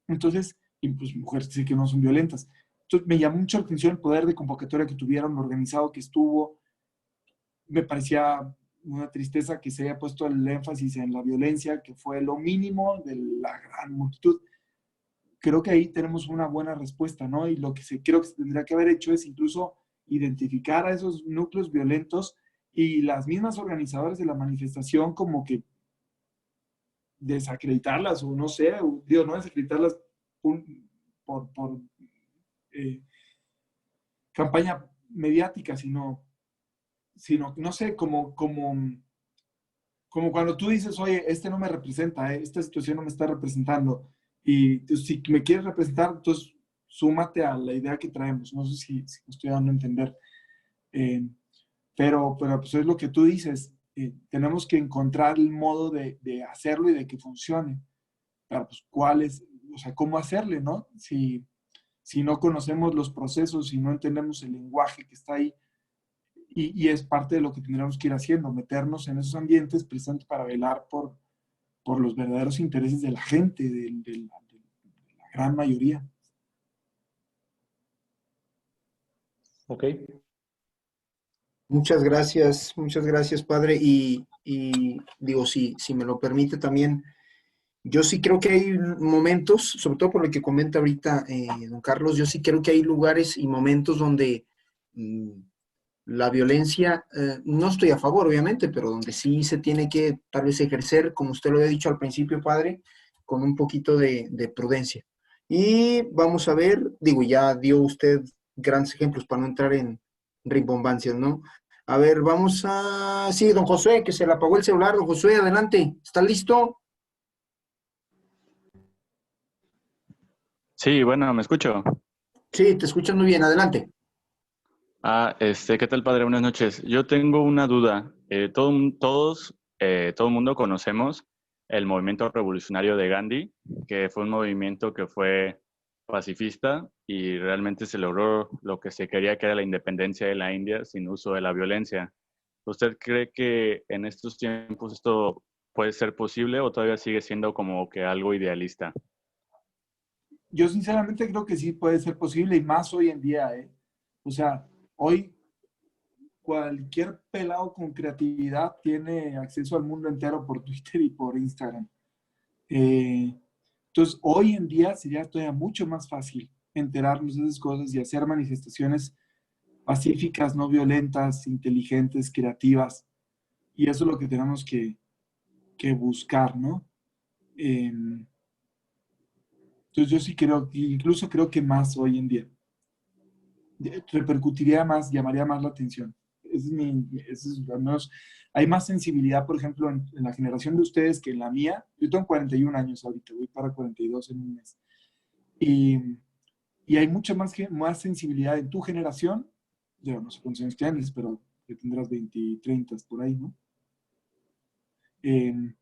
Entonces, y pues mujeres que sí que no son violentas. Entonces, me llamó mucho la atención el poder de convocatoria que tuvieron, lo organizado que estuvo. Me parecía una tristeza que se haya puesto el énfasis en la violencia, que fue lo mínimo de la gran multitud. Creo que ahí tenemos una buena respuesta, ¿no? Y lo que creo que se tendría que haber hecho es incluso identificar a esos núcleos violentos y las mismas organizadoras de la manifestación como que desacreditarlas, o no sé, digo, no desacreditarlas por campaña mediática, sino, no sé, como cuando tú dices, oye, este no me representa, esta situación no me está representando, y si me quieres representar, entonces súmate a la idea que traemos. No sé si me estoy dando a entender. Pero pues es lo que tú dices. Tenemos que encontrar el modo de hacerlo y de que funcione. Pero pues o sea, cómo hacerle, ¿no? Si no conocemos los procesos, si no entendemos el lenguaje que está ahí, y es parte de lo que tendríamos que ir haciendo, meternos en esos ambientes precisamente para velar por los verdaderos intereses de la gente, de la gran mayoría. Ok. Muchas gracias, padre. Y digo, si me lo permite también, yo sí creo que hay momentos, sobre todo por lo que comenta ahorita don Carlos, yo sí creo que hay lugares y momentos donde la violencia, no estoy a favor, obviamente, pero donde sí se tiene que tal vez ejercer, como usted lo había dicho al principio, padre, con un poquito de prudencia. Y vamos a ver, digo, ya dio usted grandes ejemplos para no entrar en rimbombancias, ¿no? A ver, vamos a... Sí, don Josué, que se le apagó el celular. Don Josué, adelante. ¿Está listo? Sí, bueno, me escucho. Sí, te escuchas muy bien. Adelante. ¿Qué tal, padre? Buenas noches. Yo tengo una duda. Todo el mundo conocemos el movimiento revolucionario de Gandhi, que fue un movimiento que fue pacifista y realmente se logró lo que se quería, que era la independencia de la India sin uso de la violencia. ¿Usted cree que en estos tiempos esto puede ser posible o todavía sigue siendo como que algo idealista? Yo sinceramente creo que sí puede ser posible y más hoy en día, ¿eh? O sea, hoy cualquier pelado con creatividad tiene acceso al mundo entero por Twitter y por Instagram. Eh, entonces, hoy en día sería todavía mucho más fácil enterarnos de esas cosas y hacer manifestaciones pacíficas, no violentas, inteligentes, creativas. Y eso es lo que tenemos que buscar, ¿no? Eh, entonces, yo sí creo, incluso creo que más hoy en día, repercutiría más, llamaría más la atención. Al menos, hay más sensibilidad, por ejemplo, en la generación de ustedes que en la mía. Yo tengo 41 años ahorita, voy para 42 en un mes. Y, y hay mucha más sensibilidad en tu generación, yo no sé cuántos años tienes, pero que tendrás 20, 30 por ahí, ¿no? Eh,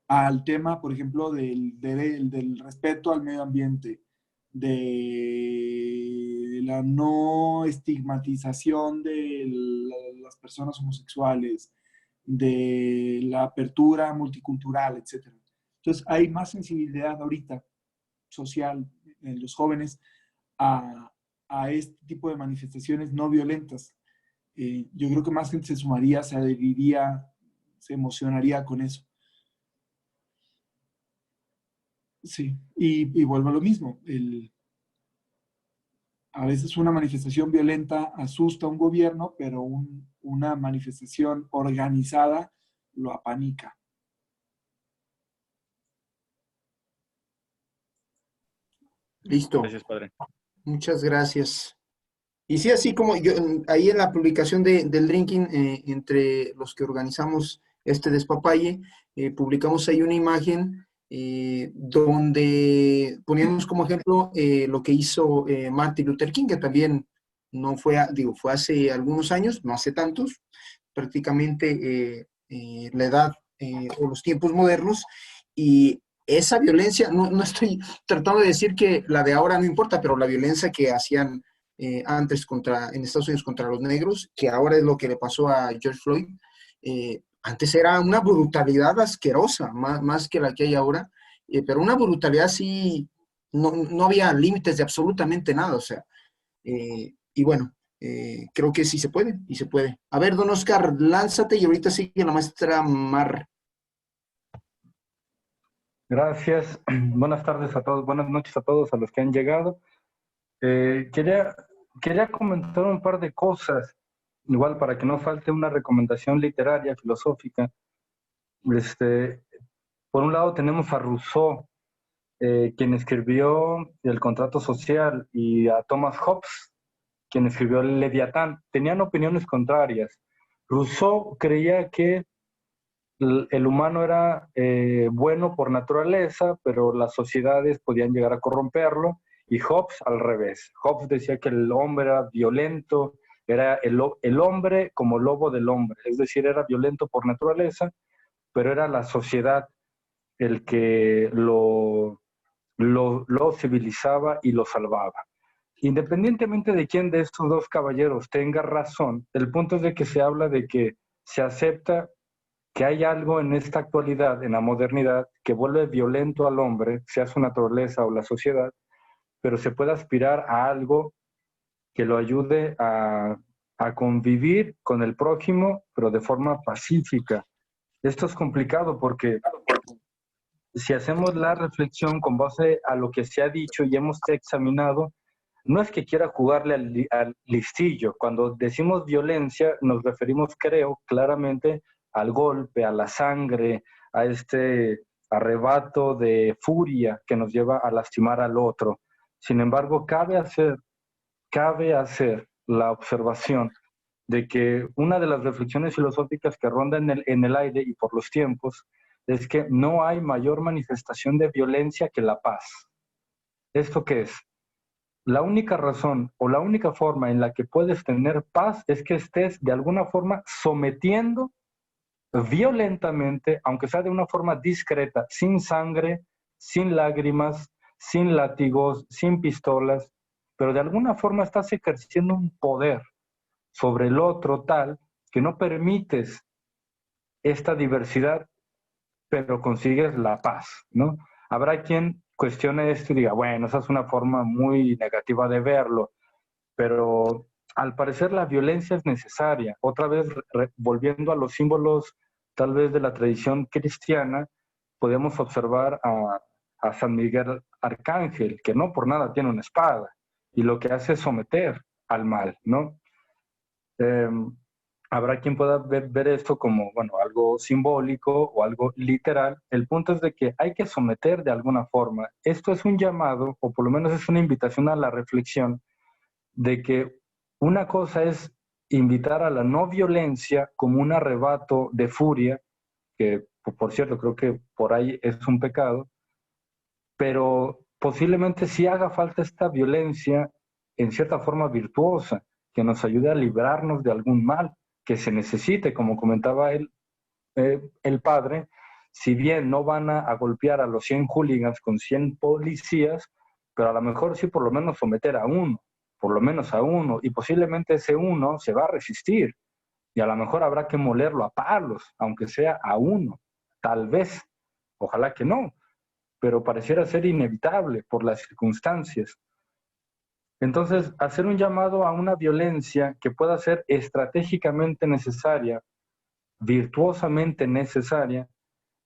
al tema, por ejemplo, del respeto al medio ambiente, de la no estigmatización de las personas homosexuales, de la apertura multicultural, etc. Entonces, hay más sensibilidad ahorita social en los jóvenes a este tipo de manifestaciones no violentas. Yo creo que más gente se sumaría, se adheriría, se emocionaría con eso. Sí, y vuelvo a lo mismo. A veces una manifestación violenta asusta a un gobierno, pero una manifestación organizada lo apanica. Listo. Gracias, padre. Muchas gracias. Y sí, así como yo, ahí en la publicación del drinking, entre los que organizamos este despapalle, publicamos ahí una imagen donde poníamos como ejemplo lo que hizo Martin Luther King, que también no fue, digo, fue hace algunos años, no hace tantos, prácticamente la edad o los tiempos modernos, y esa violencia, no estoy tratando de decir que la de ahora no importa, pero la violencia que hacían antes en Estados Unidos contra los negros, que ahora es lo que le pasó a George Floyd, antes era una brutalidad asquerosa, más que la que hay ahora, pero una brutalidad sí, no había límites de absolutamente nada, o sea, y bueno, creo que sí se puede, y se puede. A ver, don Oscar, lánzate y ahorita sigue la maestra Mar. Gracias. Buenas tardes a todos, buenas noches a todos a los que han llegado. Quería comentar un par de cosas, igual para que no falte una recomendación literaria, filosófica. Por un lado tenemos a Rousseau, quien escribió El contrato social, y a Thomas Hobbes, quien escribió El Leviatán. Tenían opiniones contrarias. Rousseau creía que el humano era bueno por naturaleza, pero las sociedades podían llegar a corromperlo, y Hobbes al revés. Hobbes decía que el hombre era violento, era el hombre como lobo del hombre, es decir, era violento por naturaleza, pero era la sociedad el que lo civilizaba y lo salvaba. Independientemente de quién de estos dos caballeros tenga razón, el punto es de que se habla de que se acepta que hay algo en esta actualidad, en la modernidad, que vuelve violento al hombre, sea su naturaleza o la sociedad, pero se puede aspirar a algo que lo ayude a convivir con el prójimo, pero de forma pacífica. Esto es complicado porque si hacemos la reflexión con base a lo que se ha dicho y hemos examinado, no es que quiera jugarle al listillo. Cuando decimos violencia, nos referimos, creo, claramente al golpe, a la sangre, a arrebato de furia que nos lleva a lastimar al otro. Sin embargo, cabe hacer la observación de que una de las reflexiones filosóficas que rondan en el aire y por los tiempos es que no hay mayor manifestación de violencia que la paz. ¿Esto qué es? La única razón o la única forma en la que puedes tener paz es que estés de alguna forma sometiendo violentamente, aunque sea de una forma discreta, sin sangre, sin lágrimas, sin látigos, sin pistolas, pero de alguna forma estás ejerciendo un poder sobre el otro tal que no permites esta diversidad, pero consigues la paz, ¿no? Habrá quien cuestione esto y diga, bueno, esa es una forma muy negativa de verlo, pero al parecer la violencia es necesaria. Otra vez, volviendo a los símbolos tal vez de la tradición cristiana, podemos observar a San Miguel Arcángel, que no por nada tiene una espada, y lo que hace es someter al mal, ¿no? Habrá quien pueda ver esto como, bueno, algo simbólico o algo literal. El punto es de que hay que someter de alguna forma. Esto es un llamado, o por lo menos es una invitación a la reflexión, de que una cosa es invitar a la no violencia como un arrebato de furia, que por cierto creo que por ahí es un pecado, pero posiblemente sí haga falta esta violencia en cierta forma virtuosa, que nos ayude a librarnos de algún mal que se necesite, como comentaba el padre. Si bien no van a golpear a los 100 hooligans con 100 policías, pero a lo mejor sí por lo menos someter a uno, por lo menos a uno, y posiblemente ese uno se va a resistir, y a lo mejor habrá que molerlo a palos, aunque sea a uno, tal vez, ojalá que no, pero pareciera ser inevitable por las circunstancias. Entonces, hacer un llamado a una violencia que pueda ser estratégicamente necesaria, virtuosamente necesaria.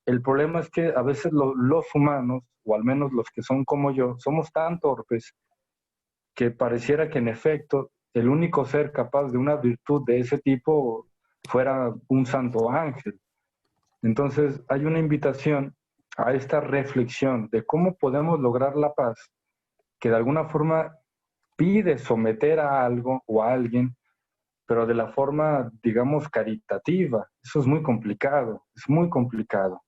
El problema es que a veces los humanos, o al menos los que son como yo, somos tan torpes que pareciera que en efecto el único ser capaz de una virtud de ese tipo fuera un santo ángel. Entonces hay una invitación a esta reflexión de cómo podemos lograr la paz, que de alguna forma pide someter a algo o a alguien, pero de la forma, digamos, caritativa. Eso es muy complicado, es muy complicado.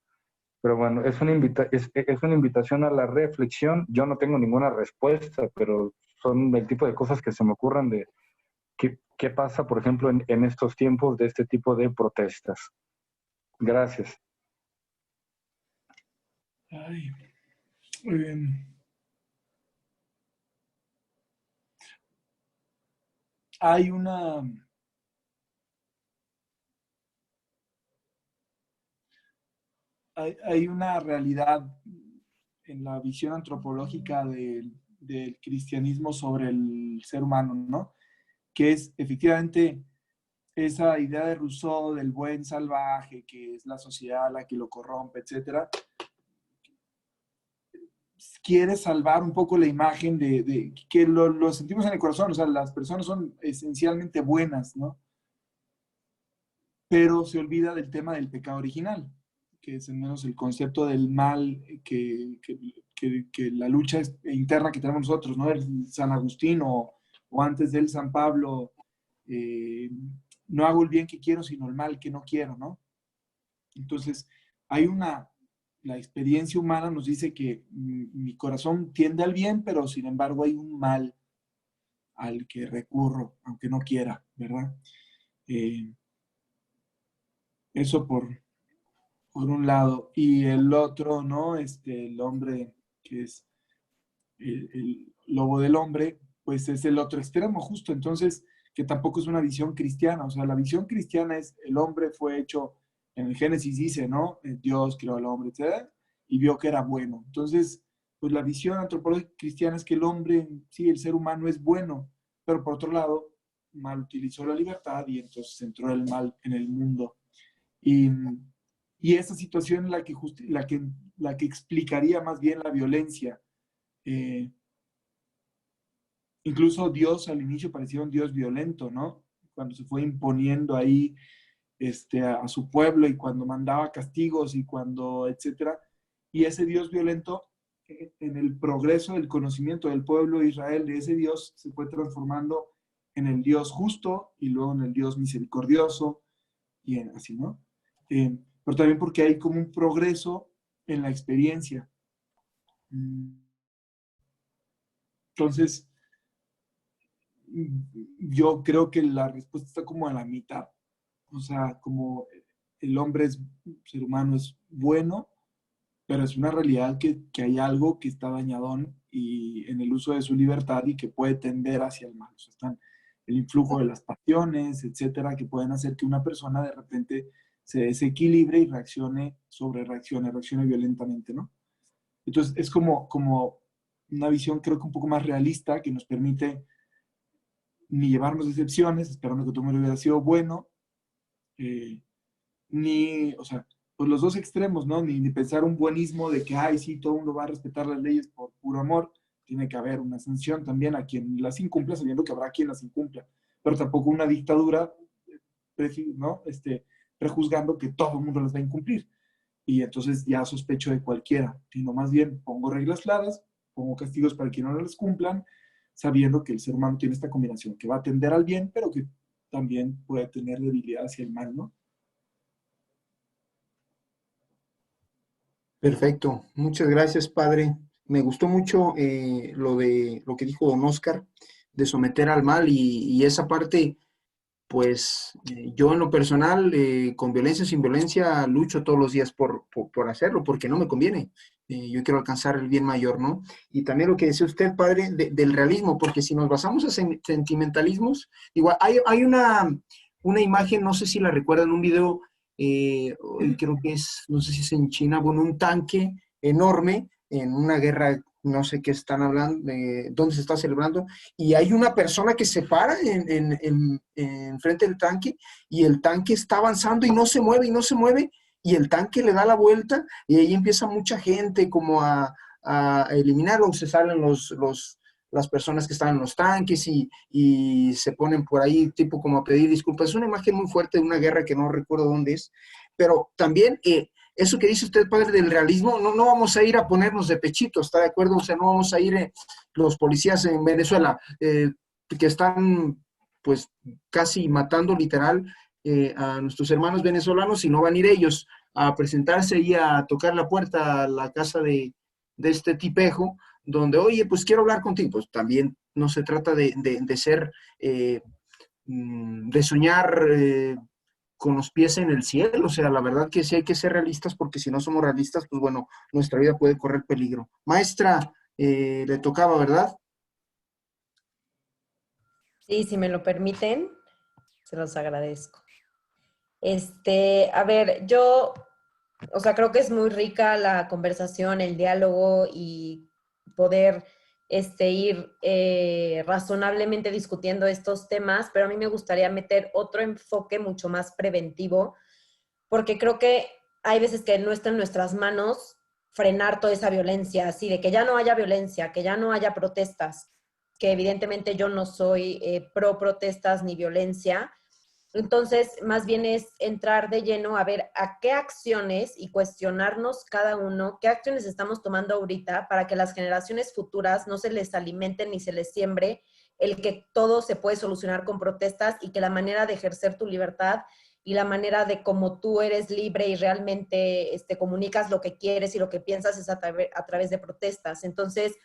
Pero bueno, es una invitación a la reflexión. Yo no tengo ninguna respuesta, pero son el tipo de cosas que se me ocurren de qué pasa, por ejemplo, en estos tiempos de este tipo de protestas. Gracias. Ay, muy bien. Hay una... Hay una realidad en la visión antropológica del cristianismo sobre el ser humano, ¿no? Que es efectivamente esa idea de Rousseau del buen salvaje, que es la sociedad la que lo corrompe, etcétera. Quiere salvar un poco la imagen de que lo sentimos en el corazón, o sea, las personas son esencialmente buenas, ¿no? Pero se olvida del tema del pecado original, que es al menos el concepto del mal, que la lucha interna que tenemos nosotros, ¿no? El San Agustín o antes de él San Pablo, no hago el bien que quiero, sino el mal que no quiero, ¿no? Entonces, la experiencia humana nos dice que mi corazón tiende al bien, pero sin embargo hay un mal al que recurro, aunque no quiera, ¿verdad? Eso por un lado. Y el otro, ¿no? El hombre que es el lobo del hombre, pues es el otro extremo, justo. Entonces, que tampoco es una visión cristiana. O sea, la visión cristiana es el hombre fue hecho, en el Génesis dice, ¿no? Dios creó al hombre, etc. Y vio que era bueno. Entonces, pues la visión antropológica cristiana es que el hombre, sí, el ser humano es bueno, pero por otro lado, mal utilizó la libertad y entonces entró el mal en el mundo. Y esa situación es la que explicaría más bien la violencia. Incluso Dios al inicio parecía un Dios violento, ¿no? Cuando se fue imponiendo ahí a su pueblo y cuando mandaba castigos y cuando, etcétera. Y ese Dios violento, en el progreso del conocimiento del pueblo de Israel, de ese Dios, se fue transformando en el Dios justo y luego en el Dios misericordioso y así, ¿no? Pero también porque hay como un progreso en la experiencia. Entonces, yo creo que la respuesta está como a la mitad. O sea, como el hombre ser humano es bueno, pero es una realidad que hay algo que está dañadón y en el uso de su libertad y que puede tender hacia el mal. O sea, están el influjo de las pasiones, etcétera, que pueden hacer que una persona de repente se desequilibre y reaccione violentamente, ¿no? Entonces, es como una visión, creo que un poco más realista, que nos permite ni llevarnos decepciones, esperando que todo el mundo hubiera sido bueno, o sea, pues los dos extremos, ¿no? Ni pensar un buenismo de que, ay, sí, todo el mundo va a respetar las leyes por puro amor. Tiene que haber una sanción también a quien las incumpla, sabiendo que habrá quien las incumpla. Pero tampoco una dictadura, ¿no? Prejuzgando que todo el mundo las va a incumplir. Y entonces ya sospecho de cualquiera, sino más bien pongo reglas claras, pongo castigos para quien no las cumplan, sabiendo que el ser humano tiene esta combinación, que va a tender al bien, pero que también puede tener debilidad hacia el mal, ¿no? Perfecto, muchas gracias, padre. Me gustó mucho lo que dijo don Oscar, de someter al mal y esa parte, pues yo en lo personal, con violencia o sin violencia, lucho todos los días por hacerlo, porque no me conviene. Yo quiero alcanzar el bien mayor, ¿no? Y también lo que decía usted, padre, del realismo, porque si nos basamos en sentimentalismos, igual hay una imagen, no sé si la recuerdan, un video, creo que es, no sé si es en China, bueno, un tanque enorme en una guerra, no sé qué están hablando, dónde se está celebrando, y hay una persona que se para en frente del tanque y el tanque está avanzando y no se mueve y no se mueve y el tanque le da la vuelta y ahí empieza mucha gente como a eliminarlo, se salen las personas que están en los tanques y se ponen por ahí tipo como a pedir disculpas. Es una imagen muy fuerte de una guerra que no recuerdo dónde es, pero también eso que dice usted, padre, del realismo, no vamos a ir a ponernos de pechito, ¿está de acuerdo? O sea, no vamos a ir los policías en Venezuela que están pues casi matando literal a nuestros hermanos venezolanos y no van a ir ellos a presentarse y a tocar la puerta a la casa de este tipejo, donde, oye, pues quiero hablar contigo. Pues también no se trata de ser, de soñar con los pies en el cielo. O sea, la verdad que sí hay que ser realistas porque si no somos realistas, pues bueno, nuestra vida puede correr peligro. Maestra, le tocaba, ¿verdad? Sí, si me lo permiten, se los agradezco. A ver, o sea, creo que es muy rica la conversación, el diálogo y poder ir razonablemente discutiendo estos temas, pero a mí me gustaría meter otro enfoque mucho más preventivo, porque creo que hay veces que no está en nuestras manos frenar toda esa violencia, así de que ya no haya violencia, que ya no haya protestas, que evidentemente yo no soy pro protestas ni violencia. Entonces, más bien es entrar de lleno a ver a qué acciones y cuestionarnos cada uno, qué acciones estamos tomando ahorita para que las generaciones futuras no se les alimente ni se les siembre el que todo se puede solucionar con protestas y que la manera de ejercer tu libertad y la manera de cómo tú eres libre y realmente comunicas lo que quieres y lo que piensas es a través de protestas. Entonces,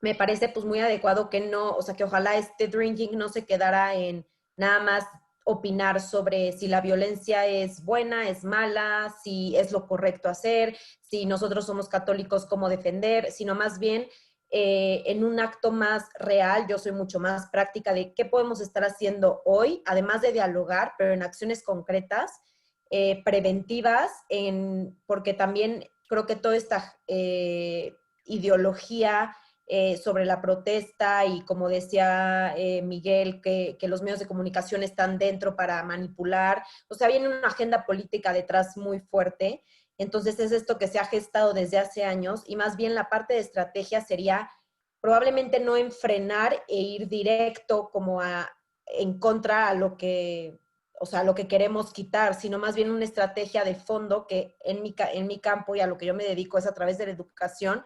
me parece pues muy adecuado que no, o sea, que ojalá este drinking no se quedara en nada más opinar sobre si la violencia es buena, es mala, si es lo correcto hacer, si nosotros somos católicos, cómo defender, sino más bien en un acto más real. Yo soy mucho más práctica de qué podemos estar haciendo hoy, además de dialogar, pero en acciones concretas, preventivas, porque también creo que toda esta ideología sobre la protesta y como decía Miguel, que los medios de comunicación están dentro para manipular. O sea, viene una agenda política detrás muy fuerte. Entonces es esto que se ha gestado desde hace años y más bien la parte de estrategia sería probablemente no en frenar e ir directo como en contra a lo que o sea, lo que queremos quitar, sino más bien una estrategia de fondo que en mi campo y a lo que yo me dedico es a través de la educación,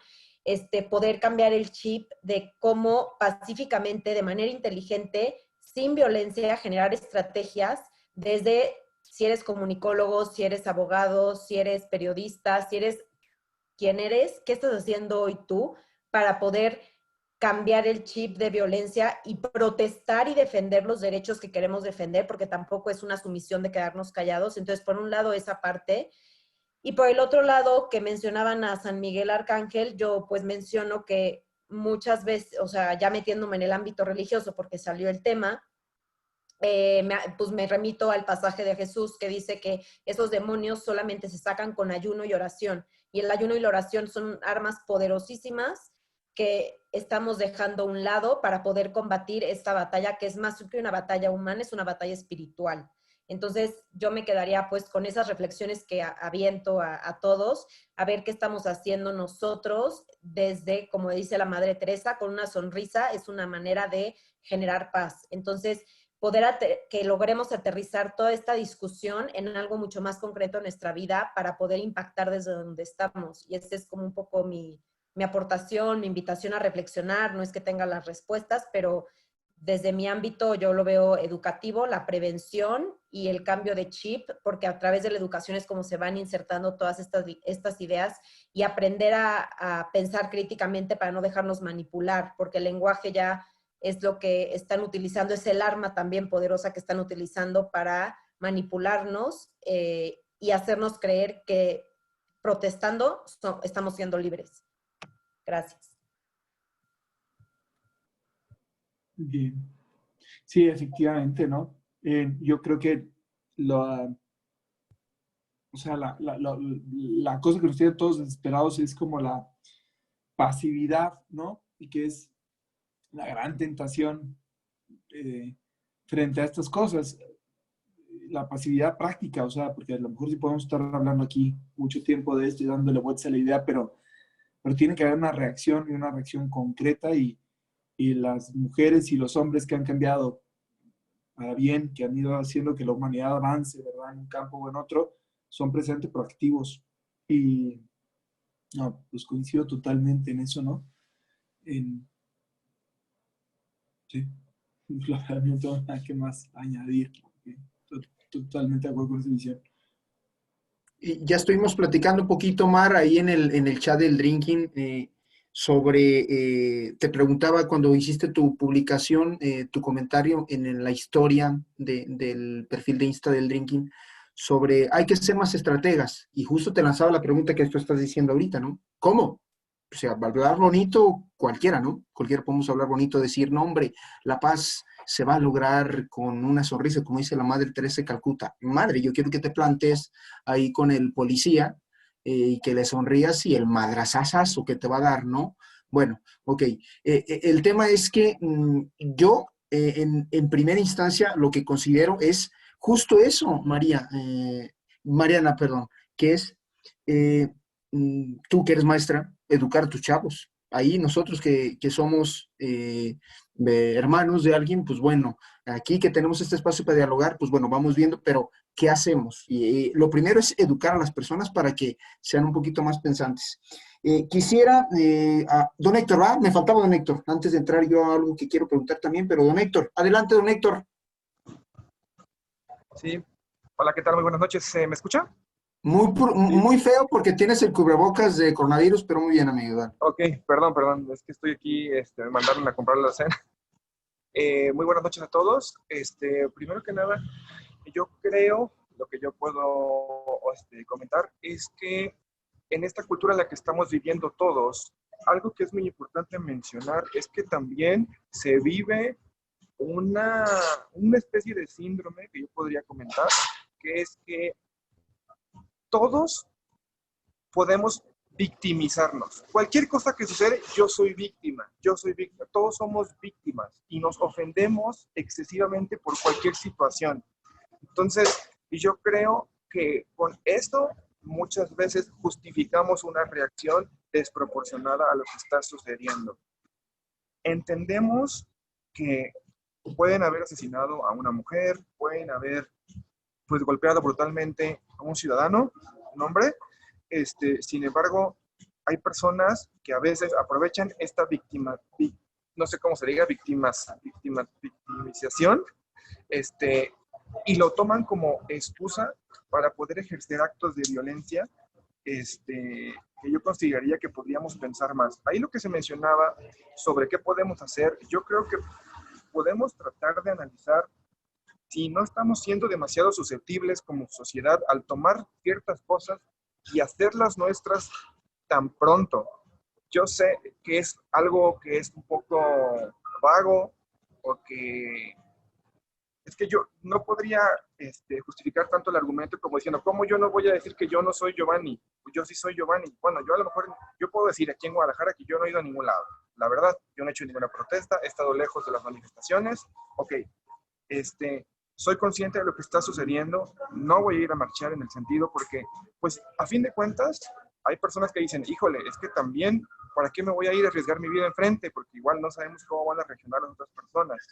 poder cambiar el chip de cómo pacíficamente, de manera inteligente, sin violencia, generar estrategias desde si eres comunicólogo, si eres abogado, si eres periodista, si eres quien eres, qué estás haciendo hoy tú para poder cambiar el chip de violencia y protestar y defender los derechos que queremos defender, porque tampoco es una sumisión de quedarnos callados. Entonces, por un lado, esa parte. Y por el otro lado, que mencionaban a San Miguel Arcángel, yo pues menciono que muchas veces, o sea, ya metiéndome en el ámbito religioso porque salió el tema, pues me remito al pasaje de Jesús que dice que esos demonios solamente se sacan con ayuno y oración. Y el ayuno y la oración son armas poderosísimas que estamos dejando a un lado para poder combatir esta batalla, que es más que una batalla humana, es una batalla espiritual. Entonces, yo me quedaría pues con esas reflexiones que aviento a todos, a ver qué estamos haciendo nosotros desde, como dice la Madre Teresa, con una sonrisa es una manera de generar paz. Entonces, que logremos aterrizar toda esta discusión en algo mucho más concreto en nuestra vida para poder impactar desde donde estamos. Y esta es como un poco mi aportación, mi invitación a reflexionar. No es que tenga las respuestas, pero desde mi ámbito yo lo veo educativo, la prevención y el cambio de chip, porque a través de la educación es como se van insertando todas estas ideas y aprender a pensar críticamente para no dejarnos manipular, porque el lenguaje ya es lo que están utilizando, es el arma también poderosa que están utilizando para manipularnos y hacernos creer que protestando estamos siendo libres. Gracias. Bien. Sí, efectivamente, ¿no? Yo creo que o sea, la cosa que nos tiene todos desesperados es como la pasividad, ¿no? Y que es la gran tentación frente a estas cosas. La pasividad práctica, o sea, porque a lo mejor sí podemos estar hablando aquí mucho tiempo de esto y dándole vueltas a la idea, pero tiene que haber una reacción y una reacción concreta y las mujeres y los hombres que han cambiado para bien, que han ido haciendo que la humanidad avance, ¿verdad? En un campo o en otro, son precisamente proactivos. Y no, pues coincido totalmente en eso, ¿no? Sí, la verdad no tengo nada que más añadir. Totalmente de acuerdo con esa visión. Y ya estuvimos platicando un poquito, Mar, ahí en el chat del Drinking, te preguntaba cuando hiciste tu publicación, tu comentario en la historia del perfil de Insta del Drinking, sobre hay que ser más estrategas. Y justo te lanzaba la pregunta que tú estás diciendo ahorita, ¿no? ¿Cómo? O sea, hablar bonito, cualquiera, ¿no? Cualquiera podemos hablar bonito, decir, no, hombre, la paz se va a lograr con una sonrisa, como dice la Madre Teresa de Calcuta. Madre, yo quiero que te plantes ahí con el policía y que le sonrías y el madrazazazo que te va a dar, ¿no? Bueno, ok. El tema es que yo, en primera instancia, lo que considero es justo eso, Mariana, perdón, que es tú que eres maestra, educar a tus chavos. Ahí nosotros que somos hermanos de alguien, pues bueno, aquí que tenemos este espacio para dialogar, pues bueno, vamos viendo, pero ¿qué hacemos? Y lo primero es educar a las personas para que sean un poquito más pensantes. Quisiera, don Héctor, ¿va? Me faltaba don Héctor, antes de entrar yo a algo que quiero preguntar también, pero don Héctor, adelante don Héctor. Sí, hola, ¿qué tal? Muy buenas noches, ¿me escucha? Muy feo porque tienes el cubrebocas de coronavirus, pero muy bien, amigo. Ok, perdón, es que estoy aquí, me mandaron a comprar la cena. Muy buenas noches a todos. Primero que nada, yo creo, lo que yo puedo comentar es que en esta cultura en la que estamos viviendo todos, algo que es muy importante mencionar es que también se vive una especie de síndrome que yo podría comentar, que es que todos podemos victimizarnos. Cualquier cosa que sucede, yo soy víctima, todos somos víctimas y nos ofendemos excesivamente por cualquier situación. Entonces, yo creo que con esto muchas veces justificamos una reacción desproporcionada a lo que está sucediendo. Entendemos que pueden haber asesinado a una mujer, pueden haber pues golpeado brutalmente a un ciudadano, un hombre. Sin embargo, hay personas que a veces aprovechan esta no sé cómo se diga, victimización, y lo toman como excusa para poder ejercer actos de violencia, que yo consideraría que podríamos pensar más. Ahí lo que se mencionaba sobre qué podemos hacer, yo creo que podemos tratar de analizar si no estamos siendo demasiado susceptibles como sociedad al tomar ciertas cosas y hacerlas nuestras tan pronto. Yo sé que es algo que es un poco vago, porque es que yo no podría justificar tanto el argumento como diciendo, ¿cómo yo no voy a decir que yo no soy Giovanni? Yo sí soy Giovanni. Bueno, yo a lo mejor, yo puedo decir aquí en Guadalajara que yo no he ido a ningún lado. La verdad, yo no he hecho ninguna protesta, he estado lejos de las manifestaciones. Ok, soy consciente de lo que está sucediendo, no voy a ir a marchar en el sentido porque, pues, a fin de cuentas, hay personas que dicen, híjole, es que también, ¿para qué me voy a ir a arriesgar mi vida enfrente? Porque igual no sabemos cómo van a reaccionar las otras personas.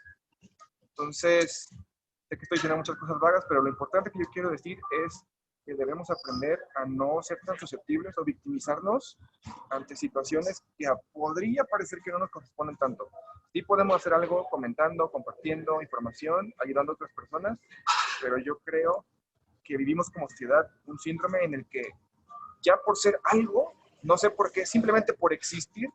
Entonces, sé que estoy diciendo muchas cosas vagas, pero lo importante que yo quiero decir es que debemos aprender a no ser tan susceptibles o victimizarnos ante situaciones que podría parecer que no nos corresponden tanto. Sí podemos hacer algo comentando, compartiendo información, ayudando a otras personas, pero yo creo que vivimos como sociedad un síndrome en el que ya por ser algo, no sé por qué, simplemente por existir,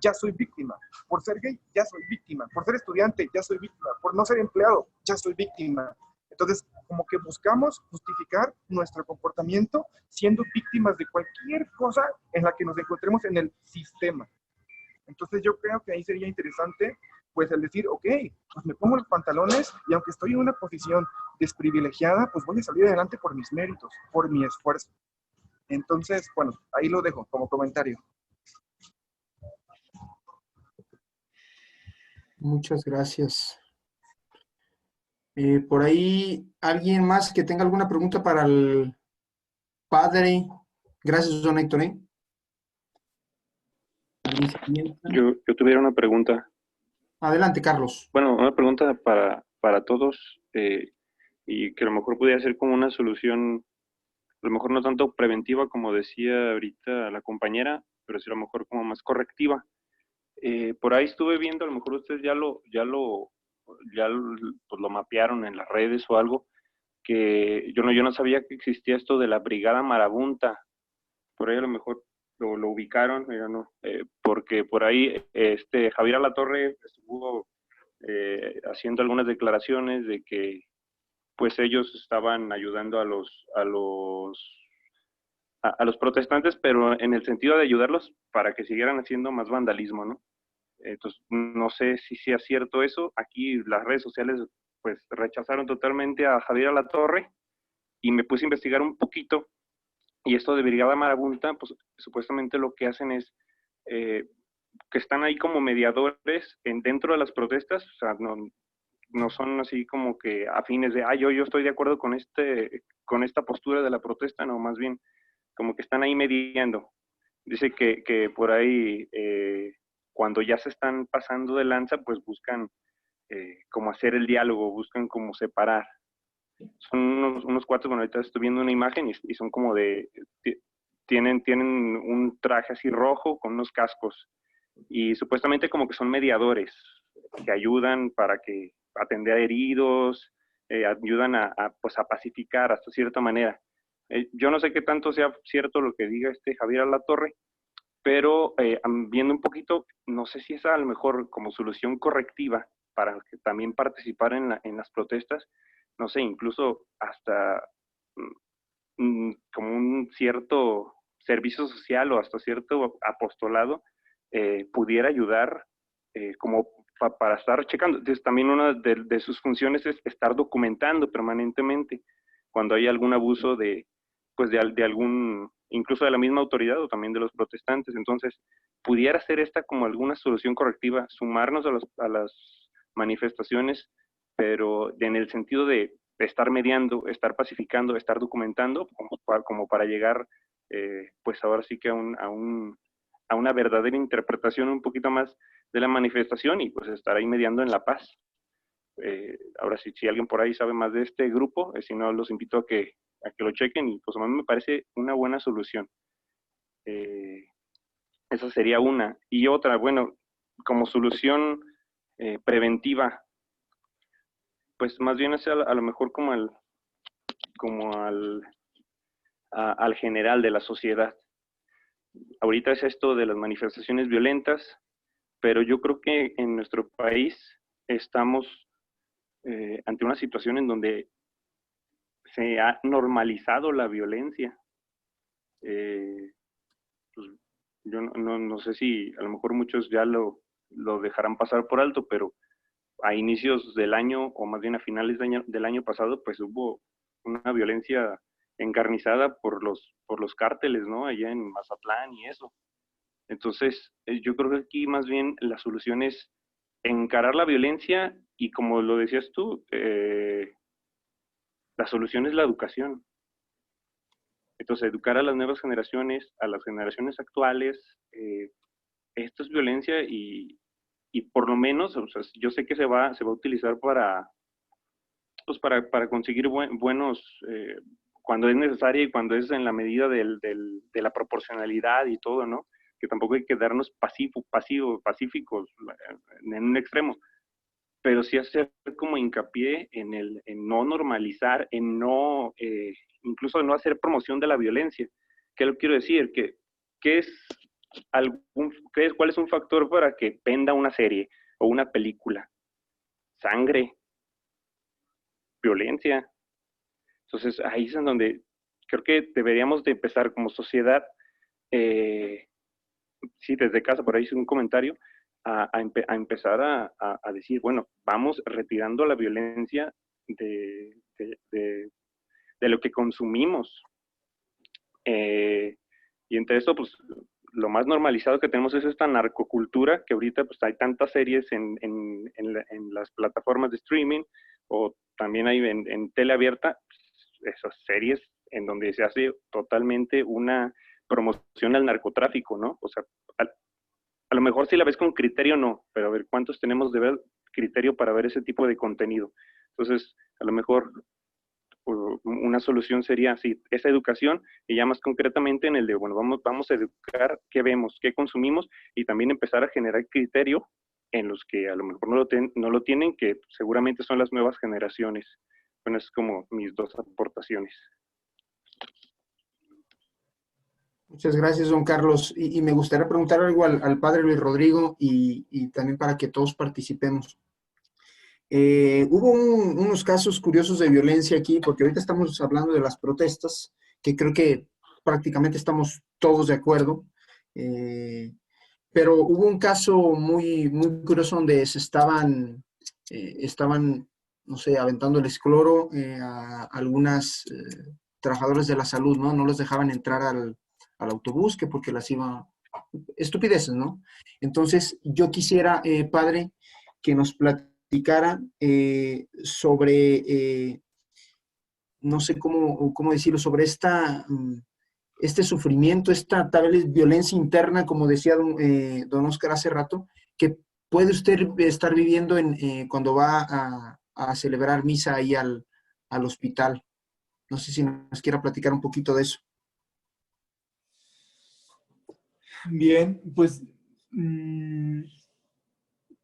ya soy víctima. Por ser gay, ya soy víctima. Por ser estudiante, ya soy víctima. Por no ser empleado, ya soy víctima. Entonces, como que buscamos justificar nuestro comportamiento siendo víctimas de cualquier cosa en la que nos encontremos en el sistema. Entonces, yo creo que ahí sería interesante, pues, el decir, ok, pues me pongo los pantalones y aunque estoy en una posición desprivilegiada, pues voy a salir adelante por mis méritos, por mi esfuerzo. Entonces, bueno, ahí lo dejo como comentario. Muchas gracias. Por ahí, ¿alguien más que tenga alguna pregunta para el padre? Gracias, don Héctor. Yo tuviera una pregunta. Adelante, Carlos. Bueno, una pregunta para todos y que a lo mejor pudiera ser como una solución, a lo mejor no tanto preventiva como decía ahorita la compañera, pero sí a lo mejor como más correctiva. Por ahí estuve viendo, a lo mejor ustedes pues lo mapearon en las redes o algo, que yo no sabía que existía esto de la Brigada Marabunta. Por ahí a lo mejor lo ubicaron, yo no, porque por ahí Javier Alatorre estuvo haciendo algunas declaraciones de que pues ellos estaban ayudando a los protestantes, pero en el sentido de ayudarlos para que siguieran haciendo más vandalismo, ¿no? Entonces, no sé si sea cierto eso. Aquí las redes sociales pues rechazaron totalmente a Javier Alatorre y me puse a investigar un poquito. Y esto de Brigada Marabunta, pues supuestamente lo que hacen es que están ahí como mediadores dentro de las protestas, o sea, no son así como que afines de, yo estoy de acuerdo con esta postura de la protesta, no, más bien como que están ahí mediando. Dice que por ahí, cuando ya se están pasando de lanza, pues buscan como hacer el diálogo, buscan como separar. Son unos cuatro, bueno, ahorita estoy viendo una imagen y son como tienen un traje así rojo con unos cascos y supuestamente como que son mediadores que ayudan para que atender a heridos, ayudan pues a pacificar hasta cierta manera. Yo no sé qué tanto sea cierto lo que diga Javier Alatorre, pero viendo un poquito, no sé si es a lo mejor como solución correctiva para que también participar en las protestas, no sé, incluso hasta como un cierto servicio social o hasta cierto apostolado pudiera ayudar como para estar checando. Entonces, también una de sus funciones es estar documentando permanentemente cuando hay algún abuso pues de algún, incluso de la misma autoridad o también de los protestantes. Entonces, pudiera ser esta como alguna solución correctiva, sumarnos a las manifestaciones, pero en el sentido de estar mediando, estar pacificando, estar documentando, como para llegar, pues ahora sí que a una verdadera interpretación un poquito más de la manifestación y pues estar ahí mediando en la paz. ahora sí, si alguien por ahí sabe más de este grupo, si no, los invito a que lo chequen y pues a mí me parece una buena solución. Esa sería una. Y otra, bueno, como solución preventiva, pues más bien es a lo mejor como al general de la sociedad. Ahorita es esto de las manifestaciones violentas, pero yo creo que en nuestro país estamos ante una situación en donde se ha normalizado la violencia. Pues, yo no sé si a lo mejor muchos ya lo dejarán pasar por alto, pero a inicios del año, o más bien a finales del año pasado, pues hubo una violencia encarnizada por los cárteles, ¿no? Allá en Mazatlán y eso. Entonces, yo creo que aquí más bien la solución es encarar la violencia y, como lo decías tú, la solución es la educación. Entonces, educar a las nuevas generaciones, a las generaciones actuales, esto es violencia y por lo menos, o sea, yo sé que se va a utilizar para conseguir buenos, cuando es necesario y cuando es en la medida de la proporcionalidad y todo, ¿no? Que tampoco hay que darnos pacíficos en un extremo, pero sí hacer como hincapié en no normalizar, en no, incluso no hacer promoción de la violencia. ¿Qué lo quiero decir? ¿Cuál es un factor para que venda una serie o una película? Sangre, violencia. Entonces, ahí es en donde creo que deberíamos de empezar como sociedad, sí, desde casa, por ahí hice un comentario, a empezar a decir, bueno, vamos retirando la violencia de lo que consumimos. Y entre eso, pues, lo más normalizado que tenemos es esta narcocultura, que ahorita pues hay tantas series en las plataformas de streaming, o también hay en tele abierta, pues, esas series en donde se hace totalmente una promoción al narcotráfico, ¿no? O sea, a lo mejor si la ves con criterio, no, pero a ver, ¿cuántos tenemos de ver criterio para ver ese tipo de contenido? Entonces, a lo mejor una solución sería así, esa educación, y ya más concretamente en el de, bueno, vamos a educar qué vemos, qué consumimos, y también empezar a generar criterio en los que a lo mejor no lo tienen, que seguramente son las nuevas generaciones. Bueno, es como mis dos aportaciones. Muchas gracias, don Carlos. Y me gustaría preguntar algo al padre Luis Rodrigo y también para que todos participemos. Hubo unos casos curiosos de violencia aquí, porque ahorita estamos hablando de las protestas, que creo que prácticamente estamos todos de acuerdo, pero hubo un caso muy, muy curioso donde se estaban, no sé, aventándoles cloro a algunas trabajadores de la salud, ¿no? No los dejaban entrar al autobús, que porque las iba... Estupideces, ¿no? Entonces, yo quisiera, padre, que nos platicara sobre, no sé cómo decirlo, sobre este sufrimiento, esta tal vez violencia interna, como decía don Oscar hace rato, que puede usted estar viviendo cuando va a celebrar misa ahí al hospital. No sé si nos quiera platicar un poquito de eso. Bien, pues,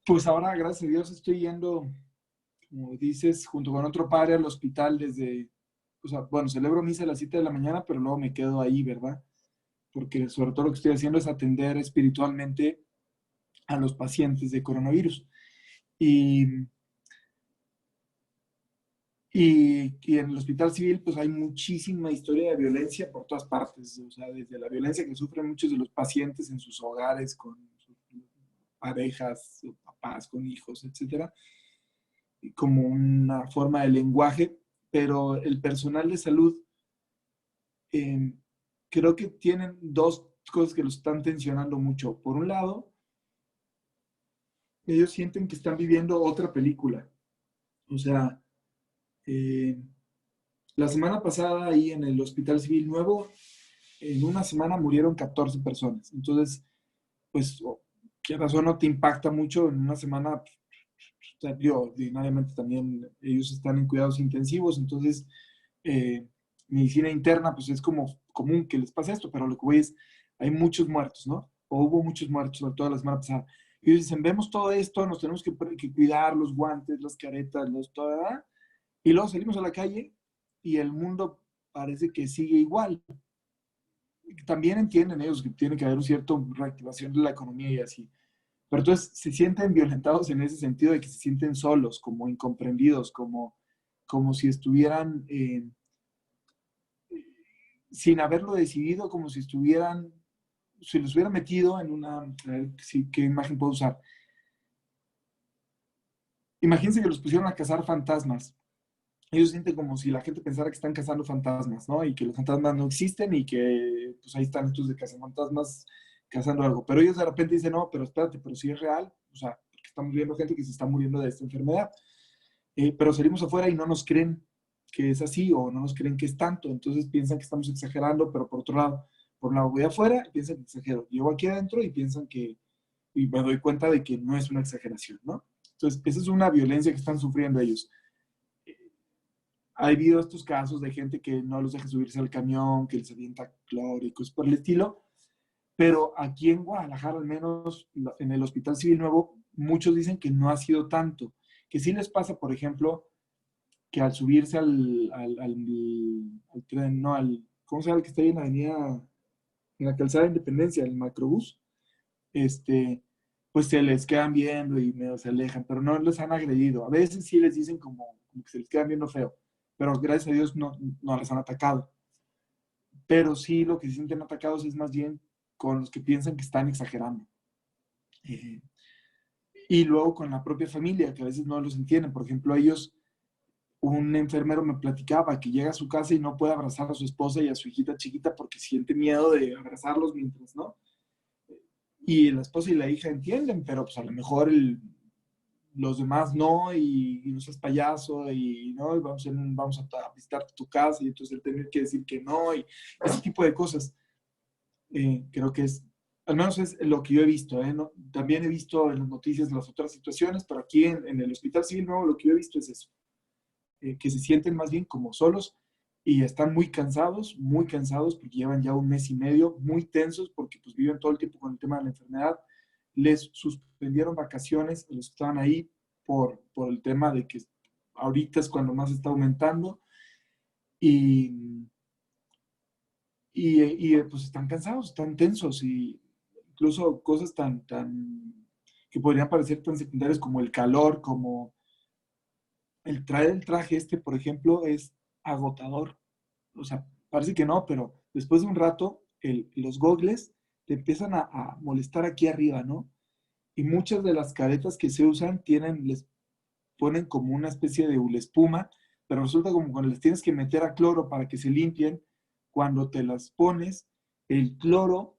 pues ahora, gracias a Dios, estoy yendo, como dices, junto con otro padre al hospital desde, o sea, bueno, celebro misa a las 7 de la mañana, pero luego me quedo ahí, ¿verdad? Porque sobre todo lo que estoy haciendo es atender espiritualmente a los pacientes de coronavirus. Y en el hospital civil, pues hay muchísima historia de violencia por todas partes, o sea, desde la violencia que sufren muchos de los pacientes en sus hogares, con sus parejas, papás, con hijos, etcétera, como una forma de lenguaje, pero el personal de salud creo que tienen dos cosas que los están tensionando mucho. Por un lado, ellos sienten que están viviendo otra película, o sea, la semana pasada ahí en el Hospital Civil Nuevo, en una semana murieron 14 personas. Entonces, pues, ¿qué razón no te impacta mucho en una semana O sea, ordinariamente también ellos están en cuidados intensivos, entonces medicina interna, pues es como común que les pase esto, pero lo que voy es, hay muchos muertos, ¿no? O hubo muchos muertos, sobre todo la semana pasada. Y ellos dicen, vemos todo esto, nos tenemos que cuidar, los guantes, las caretas, toda, y luego salimos a la calle y el mundo parece que sigue igual. También entienden ellos que tiene que haber una cierta reactivación de la economía y así. Pero entonces se sienten violentados en ese sentido de que se sienten solos, como incomprendidos, como si estuvieran sin haberlo decidido, como si estuvieran, si los hubieran metido en una, a ver, sí, ¿qué imagen puedo usar? Imagínense que los pusieron a cazar fantasmas. Ellos sienten como si la gente pensara que están cazando fantasmas, ¿no? Y que los fantasmas no existen y que pues ahí están estos de cazafantasmas cazando algo. Pero ellos de repente dicen, no, pero espérate, pero si es real, o sea, porque estamos viendo gente que se está muriendo de esta enfermedad. Pero salimos afuera y no nos creen que es así o no nos creen que es tanto. Entonces piensan que estamos exagerando, pero por otro lado, por un lado voy afuera y piensan que exagero. Llego aquí adentro y piensan que, y me doy cuenta de que no es una exageración, ¿no? Entonces, esa es una violencia que están sufriendo ellos. Ha habido estos casos de gente que no los deja subirse al camión, que les avienta cloro y cosas por el estilo, pero aquí en Guadalajara, al menos en el Hospital Civil Nuevo, muchos dicen que no ha sido tanto, que sí les pasa, por ejemplo, que al subirse al tren, no, ¿cómo se llama el que está ahí en la avenida, en la calzada de Independencia, el macrobús? Pues se les quedan viendo y medio se alejan, pero no les han agredido. A veces sí les dicen como que se les quedan viendo feo, pero gracias a Dios no les han atacado. Pero sí lo que se sienten atacados es más bien con los que piensan que están exagerando. Y luego con la propia familia, que a veces no los entienden. Por ejemplo, ellos, un enfermero me platicaba que llega a su casa y no puede abrazar a su esposa y a su hijita chiquita porque siente miedo de abrazarlos mientras, ¿no? Y la esposa y la hija entienden, pero pues a lo mejor los demás no, y no seas payaso, y no, y vamos a visitar tu casa, y entonces él tener que decir que no, y ese tipo de cosas. Creo que al menos es lo que yo he visto, ¿eh? No, también he visto en las noticias las otras situaciones, pero aquí en el Hospital Civil Nuevo lo que yo he visto es eso, que se sienten más bien como solos y están muy cansados porque llevan ya un mes y medio muy tensos porque pues viven todo el tiempo con el tema de la enfermedad. Les suspendieron vacaciones a los que estaban ahí por el tema de que ahorita es cuando más está aumentando y pues están cansados, están tensos y incluso cosas tan que podrían parecer tan secundarias como el calor, como el traer el traje por ejemplo, es agotador. O sea, parece que no, pero después de un rato, los gogles te empiezan a molestar aquí arriba, ¿no? Y muchas de las caretas que se usan les ponen como una especie de espuma, pero resulta como cuando les tienes que meter a cloro para que se limpien, cuando te las pones, el cloro,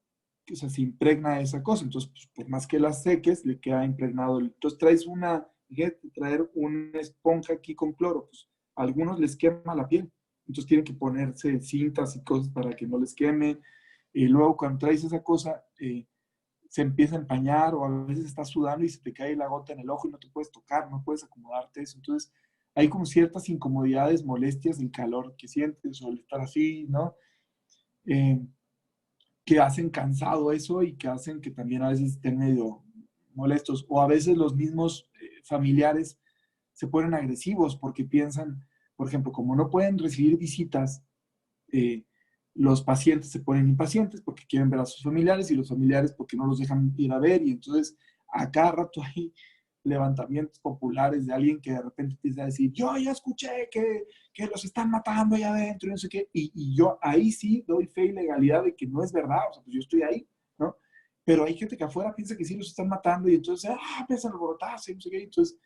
o sea, se impregna esa cosa. Entonces, pues, por más que las seques, le queda impregnado. Entonces, traer una esponja aquí con cloro, pues a algunos les quema la piel. Entonces tienen que ponerse cintas y cosas para que no les queme. Y luego cuando traes esa cosa, se empieza a empañar o a veces estás sudando y se te cae la gota en el ojo y no te puedes tocar, no puedes acomodarte eso. Entonces hay como ciertas incomodidades, molestias del calor que sientes o el estar así, ¿no? Que hacen cansado eso y que hacen que también a veces estén medio molestos. O a veces los mismos familiares se ponen agresivos porque piensan, por ejemplo, como no pueden recibir visitas, los pacientes se ponen impacientes porque quieren ver a sus familiares y los familiares porque no los dejan ir a ver y entonces a cada rato hay levantamientos populares de alguien que de repente empieza a decir, yo ya escuché que los están matando allá adentro y no sé qué, y yo ahí sí doy fe y legalidad de que no es verdad, o sea, pues yo estoy ahí, ¿no? Pero hay gente que afuera piensa que sí los están matando y entonces, empiezan a alborotarse y no sé qué, entonces,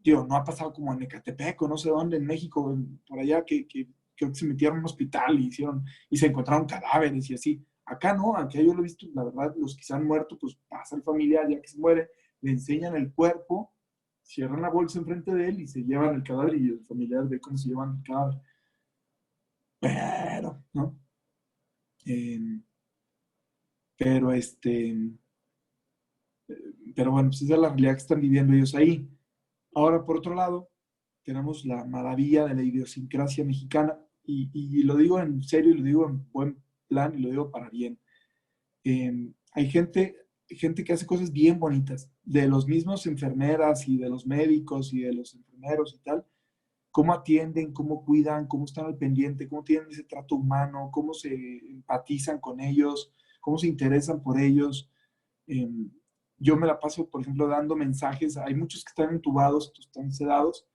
digo, no ha pasado como en Ecatepec o no sé dónde, en México, por allá, que creo que se metieron a un hospital y se encontraron cadáveres y así. Acá no, acá yo lo he visto, la verdad, los que se han muerto, pues pasa el familiar ya que se muere, le enseñan el cuerpo, cierran la bolsa enfrente de él y se llevan el cadáver y el familiar ve cómo se llevan el cadáver. Pero, ¿no? Pero pero bueno, pues esa es la realidad que están viviendo ellos ahí. Ahora, por otro lado, tenemos la maravilla de la idiosincrasia mexicana, y lo digo en serio, y lo digo en buen plan, y lo digo para bien. Hay gente que hace cosas bien bonitas, de los mismos enfermeras y de los médicos y de los enfermeros y tal, cómo atienden, cómo cuidan, cómo están al pendiente, cómo tienen ese trato humano, cómo se empatizan con ellos, cómo se interesan por ellos. Eh, yo me la paso, por ejemplo, dando mensajes. Hay muchos que están entubados, están sedados,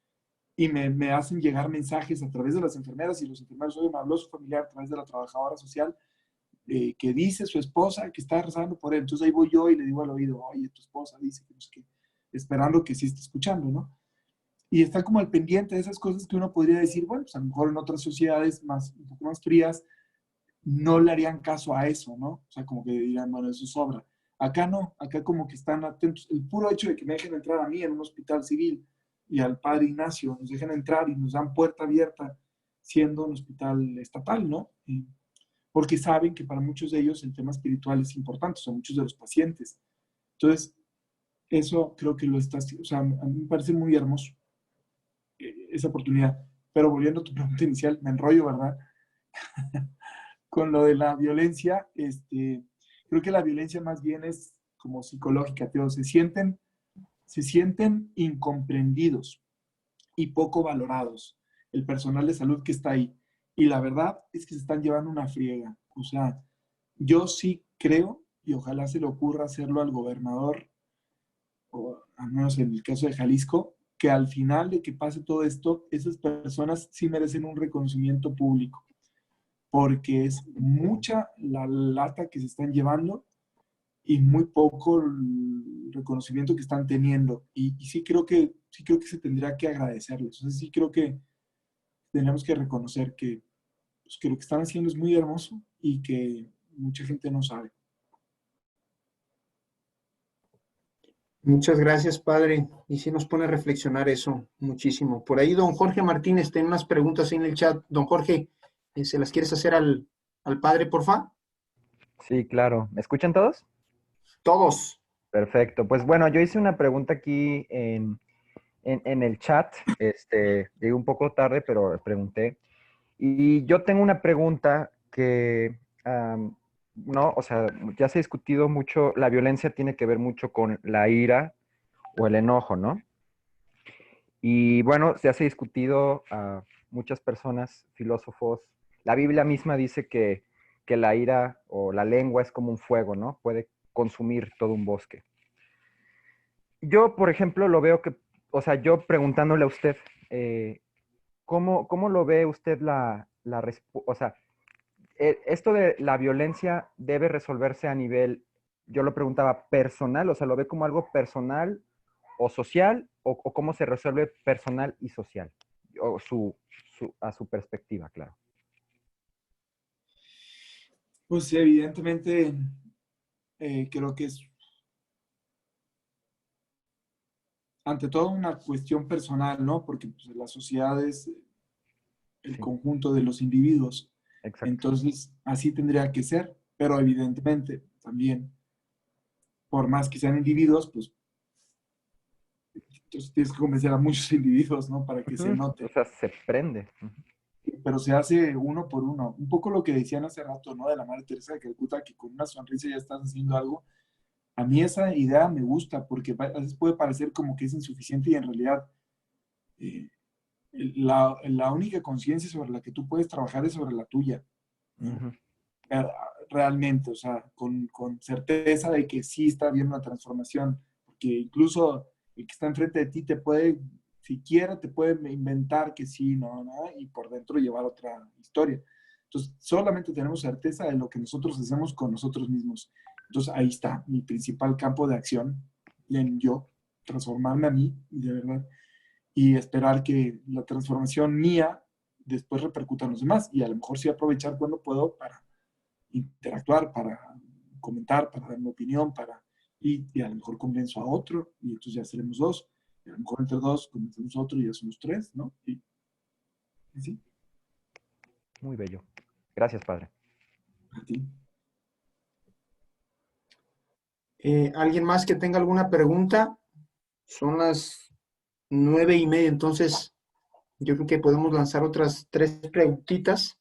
y me hacen llegar mensajes a través de las enfermeras y los enfermeros. Oye, me habló su familiar a través de la trabajadora social, que dice su esposa que está rezando por él. Entonces ahí voy yo y le digo al oído, oye, tu esposa dice que no sé qué, esperando que sí esté escuchando, ¿no? Y está como al pendiente de esas cosas que uno podría decir, bueno, pues a lo mejor en otras sociedades un poco más frías no le harían caso a eso, ¿no? O sea, como que dirían, bueno, eso sobra. Acá no, acá como que están atentos. El puro hecho de que me dejen entrar a mí en un hospital civil y al padre Ignacio, nos dejen entrar y nos dan puerta abierta siendo un hospital estatal, ¿no? Porque saben que para muchos de ellos el tema espiritual es importante, o sea, muchos de los pacientes. Entonces, eso creo que lo está, o sea, a mí me parece muy hermoso esa oportunidad. Pero volviendo a tu pregunta inicial, me enrollo, ¿verdad? Con lo de la violencia, creo que la violencia más bien es como psicológica, tío. Se sienten incomprendidos y poco valorados, el personal de salud que está ahí. Y la verdad es que se están llevando una friega. O sea, yo sí creo, y ojalá se le ocurra hacerlo al gobernador, o al menos en el caso de Jalisco, que al final de que pase todo esto, esas personas sí merecen un reconocimiento público, porque es mucha la lata que se están llevando y muy poco el reconocimiento que están teniendo. Y sí creo que se tendría que agradecerles. O sea, sí creo que tenemos que reconocer que, pues, que lo que están haciendo es muy hermoso y que mucha gente no sabe. Muchas gracias, padre. Y sí nos pone a reflexionar eso muchísimo. Por ahí, don Jorge Martínez, tiene unas preguntas ahí en el chat. Don Jorge, ¿se las quieres hacer al padre, porfa? Sí, claro. ¿Me escuchan todos? Todos. Perfecto. Pues bueno, yo hice una pregunta aquí en el chat. Llegué un poco tarde, pero pregunté. Y yo tengo una pregunta que, no, o sea, ya se ha discutido mucho, la violencia tiene que ver mucho con la ira o el enojo, ¿no? Y bueno, ya se ha discutido a muchas personas, filósofos. La Biblia misma dice que la ira o la lengua es como un fuego, ¿no? Puede consumir todo un bosque. Yo, por ejemplo, lo veo que, o sea, yo preguntándole a usted, ¿cómo lo ve usted o sea, esto de la violencia debe resolverse a nivel, yo lo preguntaba, personal, o sea, ¿lo ve como algo personal o social, o cómo se resuelve personal y social? O a su perspectiva, claro. Pues evidentemente creo que es ante todo una cuestión personal, ¿no? Porque pues, la sociedad es el Sí, conjunto de los individuos. exacto. Entonces, así tendría que ser, pero evidentemente también, por más que sean individuos, pues entonces tienes que convencer a muchos individuos, ¿no? Para que se Ujú. O note. sea, se prende. Ujú. Pero se hace uno por uno. Un poco lo que decían hace rato, ¿no? De la Madre Teresa de Calcuta, que con una sonrisa ya estás haciendo algo. A mí esa idea me gusta porque a veces puede parecer como que es insuficiente y en realidad eh, la única conciencia sobre la que tú puedes trabajar es sobre la tuya, ¿no? Ujú. Eh, Realmente, o sea, con certeza de que sí está habiendo una transformación, porque incluso el que está enfrente de ti te puede, siquiera te puede inventar que sí, no, no, y por dentro llevar otra historia. Entonces, solamente tenemos certeza de lo que nosotros hacemos con nosotros mismos. Entonces, ahí está mi principal campo de acción, en yo, transformarme a mí, de verdad, y esperar que la transformación mía después repercuta en los demás, y a lo mejor sí aprovechar cuando puedo para interactuar, para comentar, para dar mi opinión, y a lo mejor convenzo a otro, y entonces ya seremos dos, y a lo mejor entre dos convencemos a otro y ya somos tres, ¿no? Y sí, Muy bello. Gracias, padre. a ti. ¿Alguien más que tenga alguna pregunta? Son las 9:30, entonces yo creo que podemos lanzar otras 3 preguntitas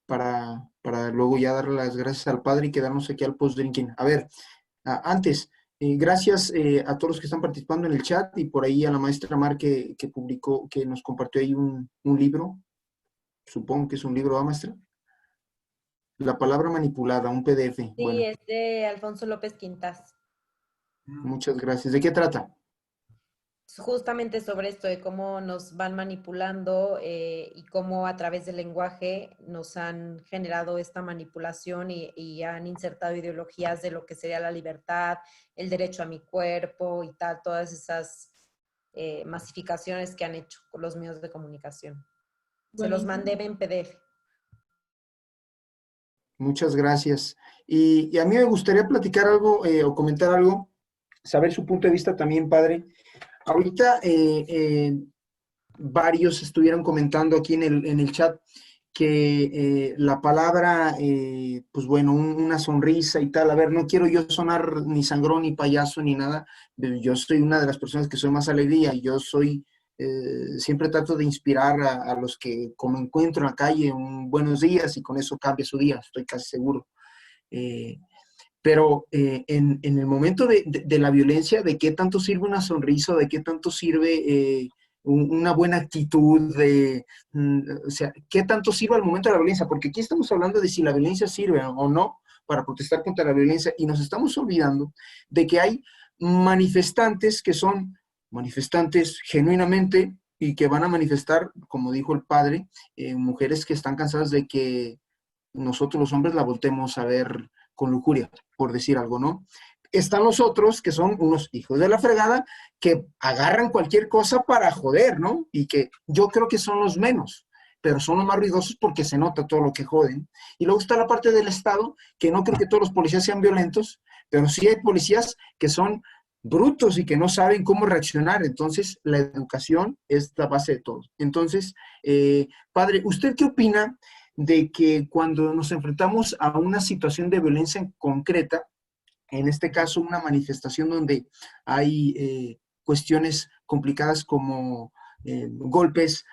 para luego ya darle las gracias al padre y quedarnos aquí al post-drinking. A ver, antes, gracias a todos los que están participando en el chat y por ahí a la maestra Mar que publicó, que nos compartió ahí un libro. Supongo que es un libro, ¿va, maestra? La palabra manipulada, un PDF. Sí, Bueno, es de Alfonso López Quintas. muchas gracias. ¿De qué trata? Justamente sobre esto de cómo nos van manipulando y cómo a través del lenguaje nos han generado esta manipulación y han insertado ideologías de lo que sería la libertad, el derecho a mi cuerpo y tal, todas esas masificaciones que han hecho con los medios de comunicación. Se los mandé en PDF. Muchas gracias. Y a mí me gustaría platicar algo o comentar algo, saber su punto de vista también, padre. Ahorita varios estuvieron comentando aquí en el chat que la palabra, pues bueno, una sonrisa y tal. A ver, no quiero yo sonar ni sangrón, ni payaso, ni nada. Yo soy una de las personas que soy más alegría. Yo soy, siempre trato de inspirar a los que como encuentro en la calle un buenos días y con eso cambia su día, estoy casi seguro. Pero en el momento de la violencia, ¿de qué tanto sirve una sonrisa? ¿De qué tanto sirve una buena actitud? O sea, ¿qué tanto sirve al momento de la violencia? Porque aquí estamos hablando de si la violencia sirve o no para protestar contra la violencia y nos estamos olvidando de que hay manifestantes que son manifestantes genuinamente y que van a manifestar, como dijo el padre, mujeres que están cansadas de que nosotros los hombres la voltemos a ver con lujuria, por decir algo, ¿no? Están los otros que son unos hijos de la fregada que agarran cualquier cosa para joder, ¿no? Y que yo creo que son los menos, pero son los más ruidosos porque se nota todo lo que joden. Y luego está la parte del Estado, que no creo que todos los policías sean violentos, pero sí hay policías que son brutos y que no saben cómo reaccionar. Entonces, la educación es la base de todo. Entonces, padre, ¿usted qué opina de que cuando nos enfrentamos a una situación de violencia concreta, en este caso una manifestación donde hay cuestiones complicadas como golpes,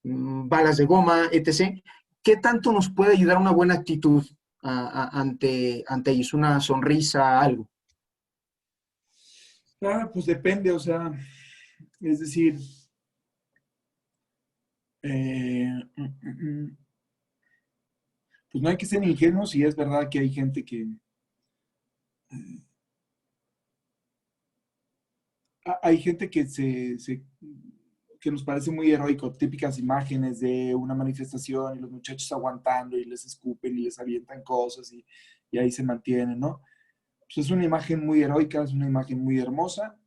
balas de goma, etc., ¿qué tanto nos puede ayudar una buena actitud ante ellos? Una sonrisa, algo. Pues depende, o sea, es decir, pues no hay que ser ingenuos y es verdad que hay gente que que nos parece muy heroico, típicas imágenes de una manifestación y los muchachos aguantando y les escupen y les avientan cosas y ahí se mantienen, ¿no? Pues es una imagen muy heroica, es una imagen muy hermosa.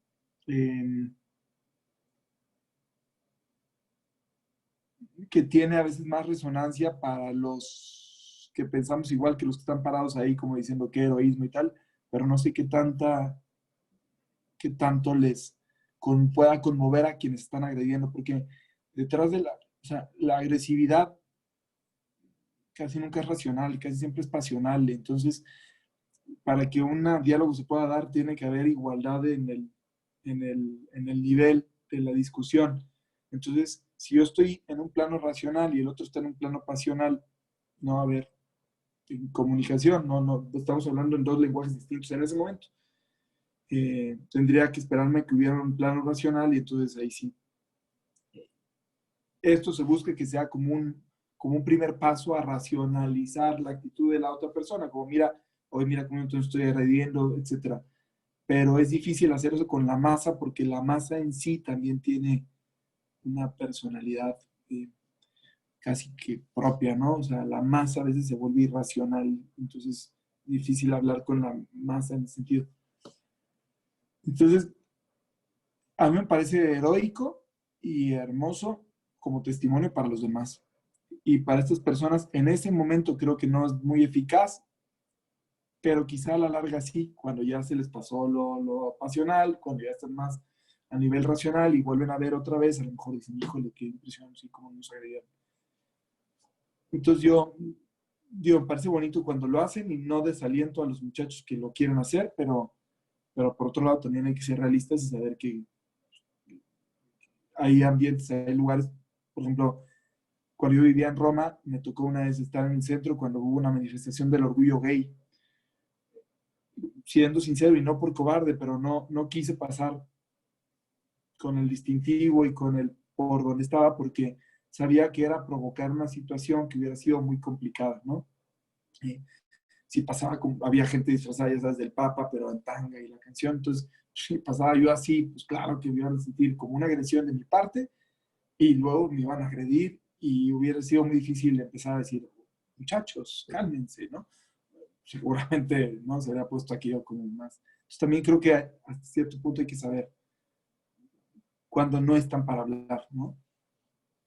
Que tiene a veces más resonancia para los que pensamos igual que los que están parados ahí como diciendo qué heroísmo y tal, pero no sé qué tanto les pueda conmover a quienes están agrediendo, porque detrás de la agresividad casi nunca es racional, casi siempre es pasional. Entonces, para que un diálogo se pueda dar, tiene que haber igualdad en el nivel de la discusión. Entonces, si yo estoy en un plano racional y el otro está en un plano pasional, no va a haber comunicación, no estamos hablando en dos lenguajes distintos en ese momento. Tendría que esperarme que hubiera un plano racional y entonces ahí sí. Esto se busca que sea como un primer paso a racionalizar la actitud de la otra persona, como mira, hoy mira cómo entonces estoy agrediendo, etc. Pero es difícil hacer eso con la masa porque la masa en sí también tiene una personalidad casi que propia, ¿no? O sea, la masa a veces se vuelve irracional, entonces es difícil hablar con la masa en ese sentido. Entonces, a mí me parece heroico y hermoso como testimonio para los demás. Y para estas personas, en ese momento creo que no es muy eficaz, pero quizá a la larga sí, cuando ya se les pasó lo pasional, cuando ya están más a nivel racional y vuelven a ver otra vez, a lo mejor dicen, híjole, qué impresión, sí, cómo nos agredieron. Entonces yo, me parece bonito cuando lo hacen y no desaliento a los muchachos que lo quieren hacer, pero pero por otro lado también hay que ser realistas y saber que hay ambientes, hay lugares, por ejemplo, cuando yo vivía en Roma, me tocó una vez estar en el centro cuando hubo una manifestación del orgullo gay. Siendo sincero y no por cobarde, pero no quise pasar con el distintivo y con el por donde estaba porque sabía que era provocar una situación que hubiera sido muy complicada, ¿no? Si pasaba, había gente disfrazada, ya sabes, del Papa, pero en tanga y la canción, entonces si pasaba yo así, pues claro que me iban a sentir como una agresión de mi parte y luego me iban a agredir y hubiera sido muy difícil empezar a decir, muchachos, cálmense, ¿no? Seguramente no se habría puesto aquello como más. Entonces también creo que hasta cierto punto hay que saber cuando no están para hablar, ¿no?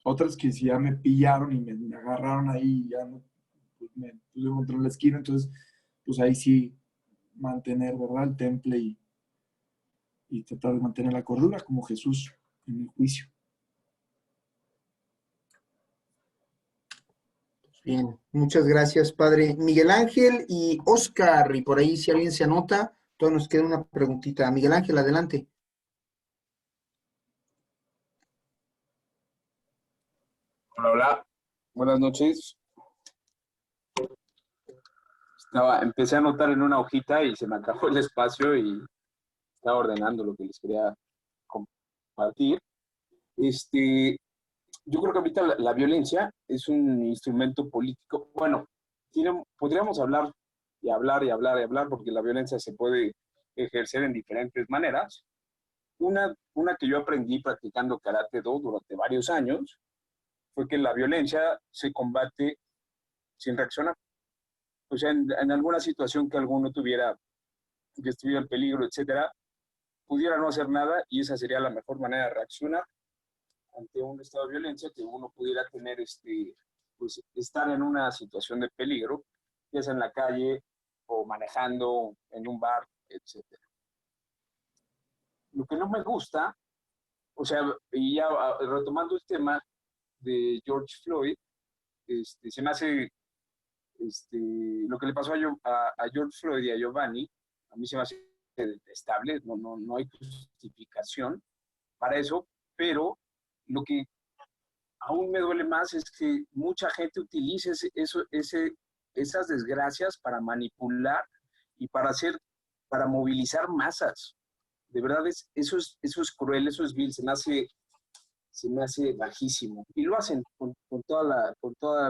Otras que si ya me pillaron y me agarraron ahí, ya no, pues me puse contra la esquina, entonces pues ahí sí mantener, ¿verdad? El temple y tratar de mantener la cordura como Jesús en el juicio. Bien, muchas gracias, padre. Miguel Ángel y Oscar, y por ahí si alguien se anota, todavía nos queda una preguntita. Miguel Ángel, adelante. Hola, hola. Buenas noches. Empecé a anotar en una hojita y se me acabó el espacio y estaba ordenando lo que les quería compartir. Yo creo que ahorita la violencia es un instrumento político. Bueno, podríamos hablar y hablar y hablar y hablar porque la violencia se puede ejercer en diferentes maneras. Una que yo aprendí practicando Karate-Do durante varios años fue que la violencia se combate sin reaccionar. O sea, en alguna situación que alguno tuviera, que estuviera en peligro, etcétera, pudiera no hacer nada y esa sería la mejor manera de reaccionar ante un estado de violencia, que uno pudiera tener, pues, estar en una situación de peligro, ya sea en la calle o manejando en un bar, etcétera. Lo que no me gusta, o sea, y ya retomando el tema de George Floyd, se me hace lo que le pasó a George Floyd y a Giovanni, a mí se me hace detestable, no hay justificación para eso, pero lo que aún me duele más es que mucha gente utilice esas desgracias para manipular y para movilizar masas. De verdad, eso es cruel, eso es vil, se me hace bajísimo. Y lo hacen con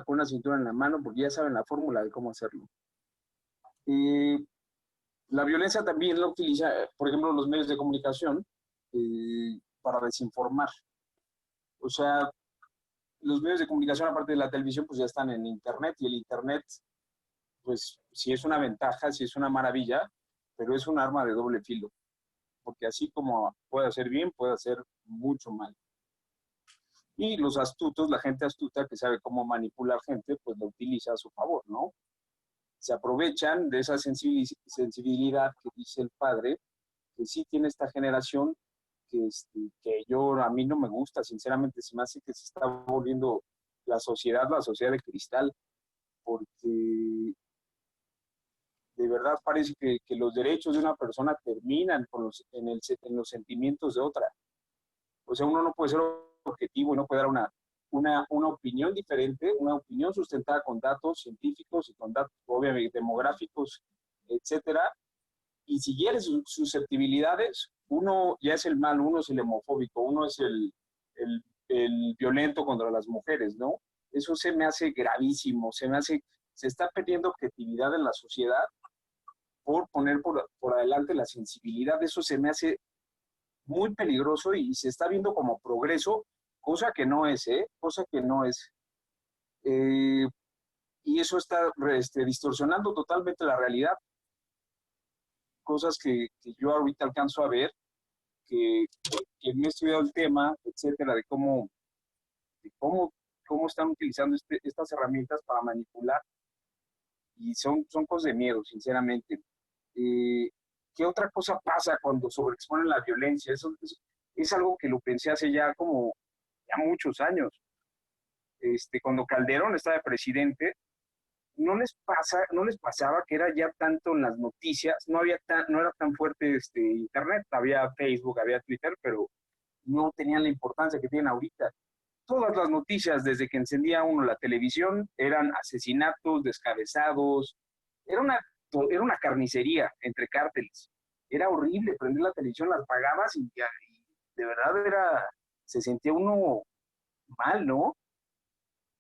una cintura en la mano porque ya saben la fórmula de cómo hacerlo. La violencia también la utiliza, por ejemplo, los medios de comunicación para desinformar. O sea, los medios de comunicación, aparte de la televisión, pues ya están en Internet y el Internet, pues sí es una ventaja, sí es una maravilla, pero es un arma de doble filo. Porque así como puede hacer bien, puede hacer mucho mal. Y los astutos, la gente astuta que sabe cómo manipular gente, pues lo utiliza a su favor, ¿no? Se aprovechan de esa sensibilidad que dice el padre, que sí tiene esta generación, que a mí no me gusta, sinceramente, se me hace que se está volviendo la sociedad de cristal, porque de verdad parece que los derechos de una persona terminan en los sentimientos de otra. O sea, uno no puede ser objetivo y no puede dar una opinión diferente, una opinión sustentada con datos científicos y con datos, obviamente, demográficos, etcétera. Y si hieres susceptibilidades, uno ya es el mal, uno es el homofóbico, uno es el violento contra las mujeres, ¿no? Eso se me hace gravísimo, se está perdiendo objetividad en la sociedad por poner por adelante la sensibilidad. Eso se me hace muy peligroso y se está viendo como progreso, cosa que no es, cosa que no es. Y eso está distorsionando totalmente la realidad. Cosas que yo ahorita alcanzo a ver, que me he estudiado el tema, etcétera, de cómo están utilizando estas herramientas para manipular, y son cosas de miedo, sinceramente. ¿Qué otra cosa pasa cuando sobreexponen la violencia? Eso es algo que lo pensé hace ya muchos años. Cuando Calderón estaba de presidente, no les pasaba que era ya tanto en las noticias, no era tan fuerte internet, había Facebook, había Twitter, pero no tenían la importancia que tienen ahorita. Todas las noticias, desde que encendía uno la televisión, eran asesinatos, descabezados, era una carnicería entre cárteles. Era horrible prender la televisión, la apagabas y de verdad se sentía uno mal, ¿no?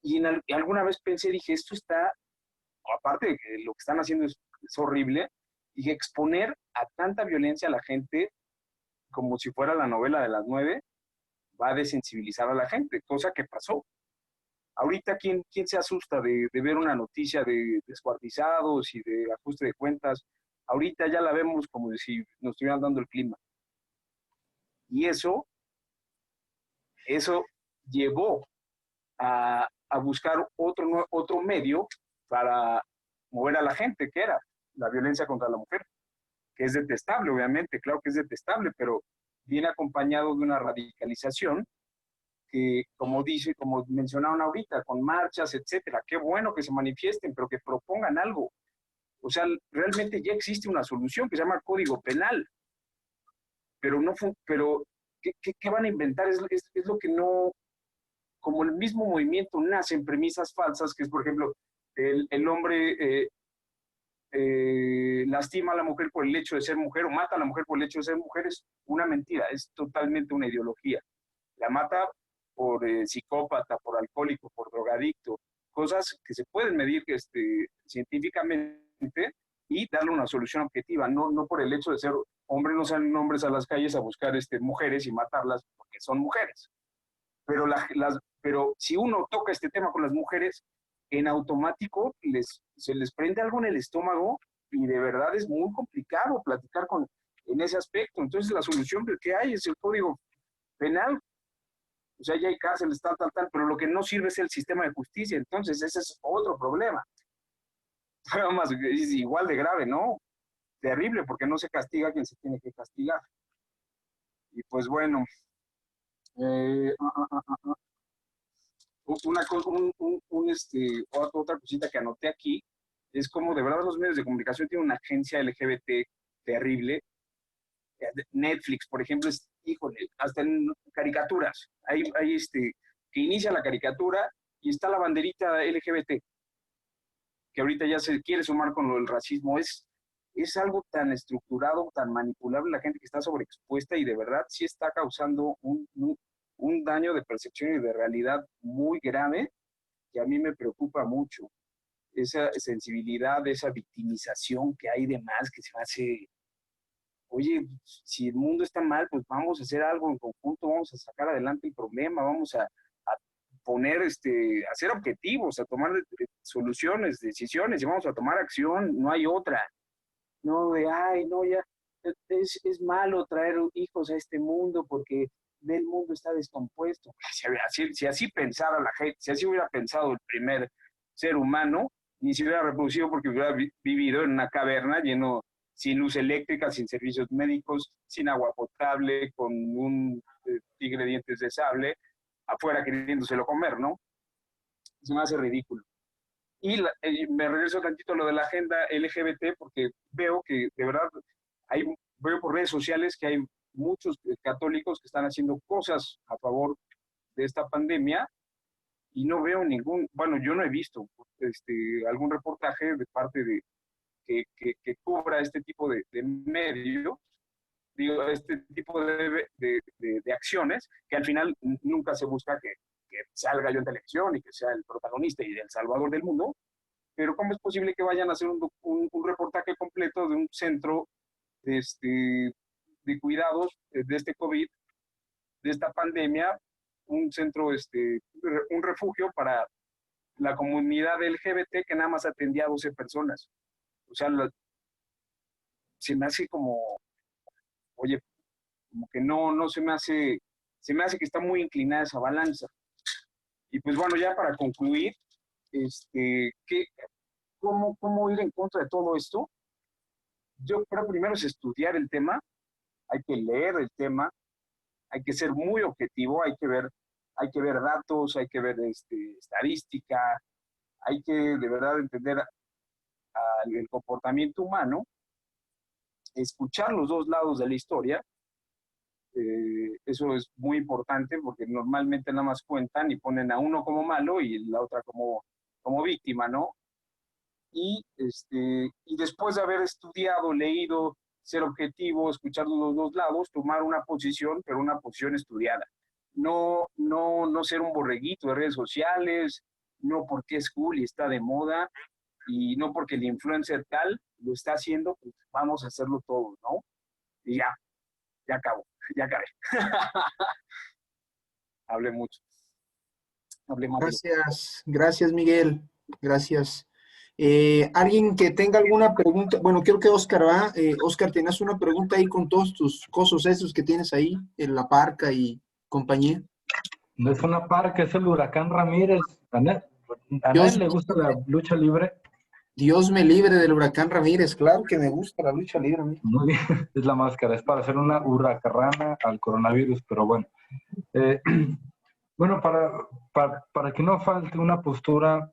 Y alguna vez pensé, dije, esto está, aparte de que lo que están haciendo es horrible, dije, exponer a tanta violencia a la gente como si fuera la novela de las 9, va a desensibilizar a la gente, cosa que pasó. Ahorita, ¿quién se asusta de ver una noticia de descuartizados y de ajuste de cuentas? Ahorita ya la vemos como si nos estuvieran dando el clima. Y eso llevó a buscar otro medio para mover a la gente, que era la violencia contra la mujer, que es detestable, obviamente, claro que es detestable, pero viene acompañado de una radicalización que, como mencionaron ahorita, con marchas, etcétera. Qué bueno que se manifiesten, pero que propongan algo. O sea, realmente ya existe una solución que se llama Código Penal, pero ¿qué van a inventar? Es lo que no, como el mismo movimiento nace en premisas falsas, que es, por ejemplo, el hombre lastima a la mujer por el hecho de ser mujer o mata a la mujer por el hecho de ser mujer, es una mentira, es totalmente una ideología. La mata por psicópata, por alcohólico, por drogadicto, cosas que se pueden medir científicamente y darle una solución objetiva, no por el hecho de ser hombre, no salen hombres a las calles a buscar mujeres y matarlas porque son mujeres. Pero si uno toca este tema con las mujeres, en automático se les prende algo en el estómago y de verdad es muy complicado platicar en ese aspecto. Entonces la solución que hay es el Código Penal. O sea, ya hay cárceles, tal, pero lo que no sirve es el sistema de justicia. Entonces ese es otro problema. Pero más, es igual de grave, ¿no? Terrible, porque no se castiga a quien se tiene que castigar. Y pues bueno, otra cosita que anoté aquí es como de verdad los medios de comunicación tienen una agencia LGBT terrible. Netflix, por ejemplo, híjole, hasta en caricaturas, hay que inicia la caricatura y está la banderita LGBT, que ahorita ya se quiere sumar con lo del racismo. Es algo tan estructurado, tan manipulable, la gente que está sobreexpuesta y de verdad sí está causando un daño de percepción y de realidad muy grave que a mí me preocupa mucho. Esa sensibilidad, esa victimización que hay de más, que se hace, oye, si el mundo está mal, pues vamos a hacer algo en conjunto, vamos a sacar adelante el problema, vamos a poner, a ser objetivos, a tomar soluciones, decisiones, y vamos a tomar acción, no hay otra. No ya, es malo traer hijos a este mundo porque el mundo está descompuesto. Si así pensara la gente, si así hubiera pensado el primer ser humano, ni se hubiera reproducido porque hubiera vivido en una caverna sin luz eléctrica, sin servicios médicos, sin agua potable, con un tigre de dientes de sable, afuera queriéndoselo comer, ¿no? Se me hace ridículo. Y me regreso tantito a lo de la agenda LGBT porque veo que de verdad veo por redes sociales que hay muchos católicos que están haciendo cosas a favor de esta pandemia y no veo yo no he visto algún reportaje de parte de que cubra este tipo de medios, digo, este tipo de acciones, que al final nunca se busca que salga yo en televisión y que sea el protagonista y el salvador del mundo, pero ¿cómo es posible que vayan a hacer un reportaje completo de un centro de cuidados de este COVID, de esta pandemia, un centro, un refugio para la comunidad LGBT que nada más atendía a 12 personas? O sea, se me hace como, oye, como que no se me hace que está muy inclinada esa balanza. Y pues bueno, ya para concluir, ¿cómo ir en contra de todo esto? Yo creo primero es estudiar el tema, hay que leer el tema, hay que ser muy objetivo, hay que ver datos, hay que ver estadística, Hay que de verdad entender el comportamiento humano, escuchar los dos lados de la historia. Eso es muy importante porque normalmente nada más cuentan y ponen a uno como malo y la otra como víctima, ¿no? Y después de haber estudiado, leído, ser objetivo, escuchar los dos lados, tomar una posición, pero una posición estudiada. No ser un borreguito de redes sociales, no porque es cool y está de moda, y no porque el influencer tal lo está haciendo, pues vamos a hacerlo todos, ¿no? Y ya acabo, ya acabé. Hablé mucho. Hablé más. Gracias Miguel, gracias. ¿Alguien que tenga alguna pregunta? Bueno, creo que Oscar va. Oscar, ¿tenías una pregunta ahí con todos tus cosas esos que tienes ahí, en la parca y compañía? No es una parca, es el Huracán Ramírez. ¿A nadie le gusta la lucha libre? Dios me libre del Huracán Ramírez, claro que me gusta la lucha libre. Muy bien, es la máscara, es para hacer una huracarrana al coronavirus, pero bueno. Bueno, para que no falte una postura,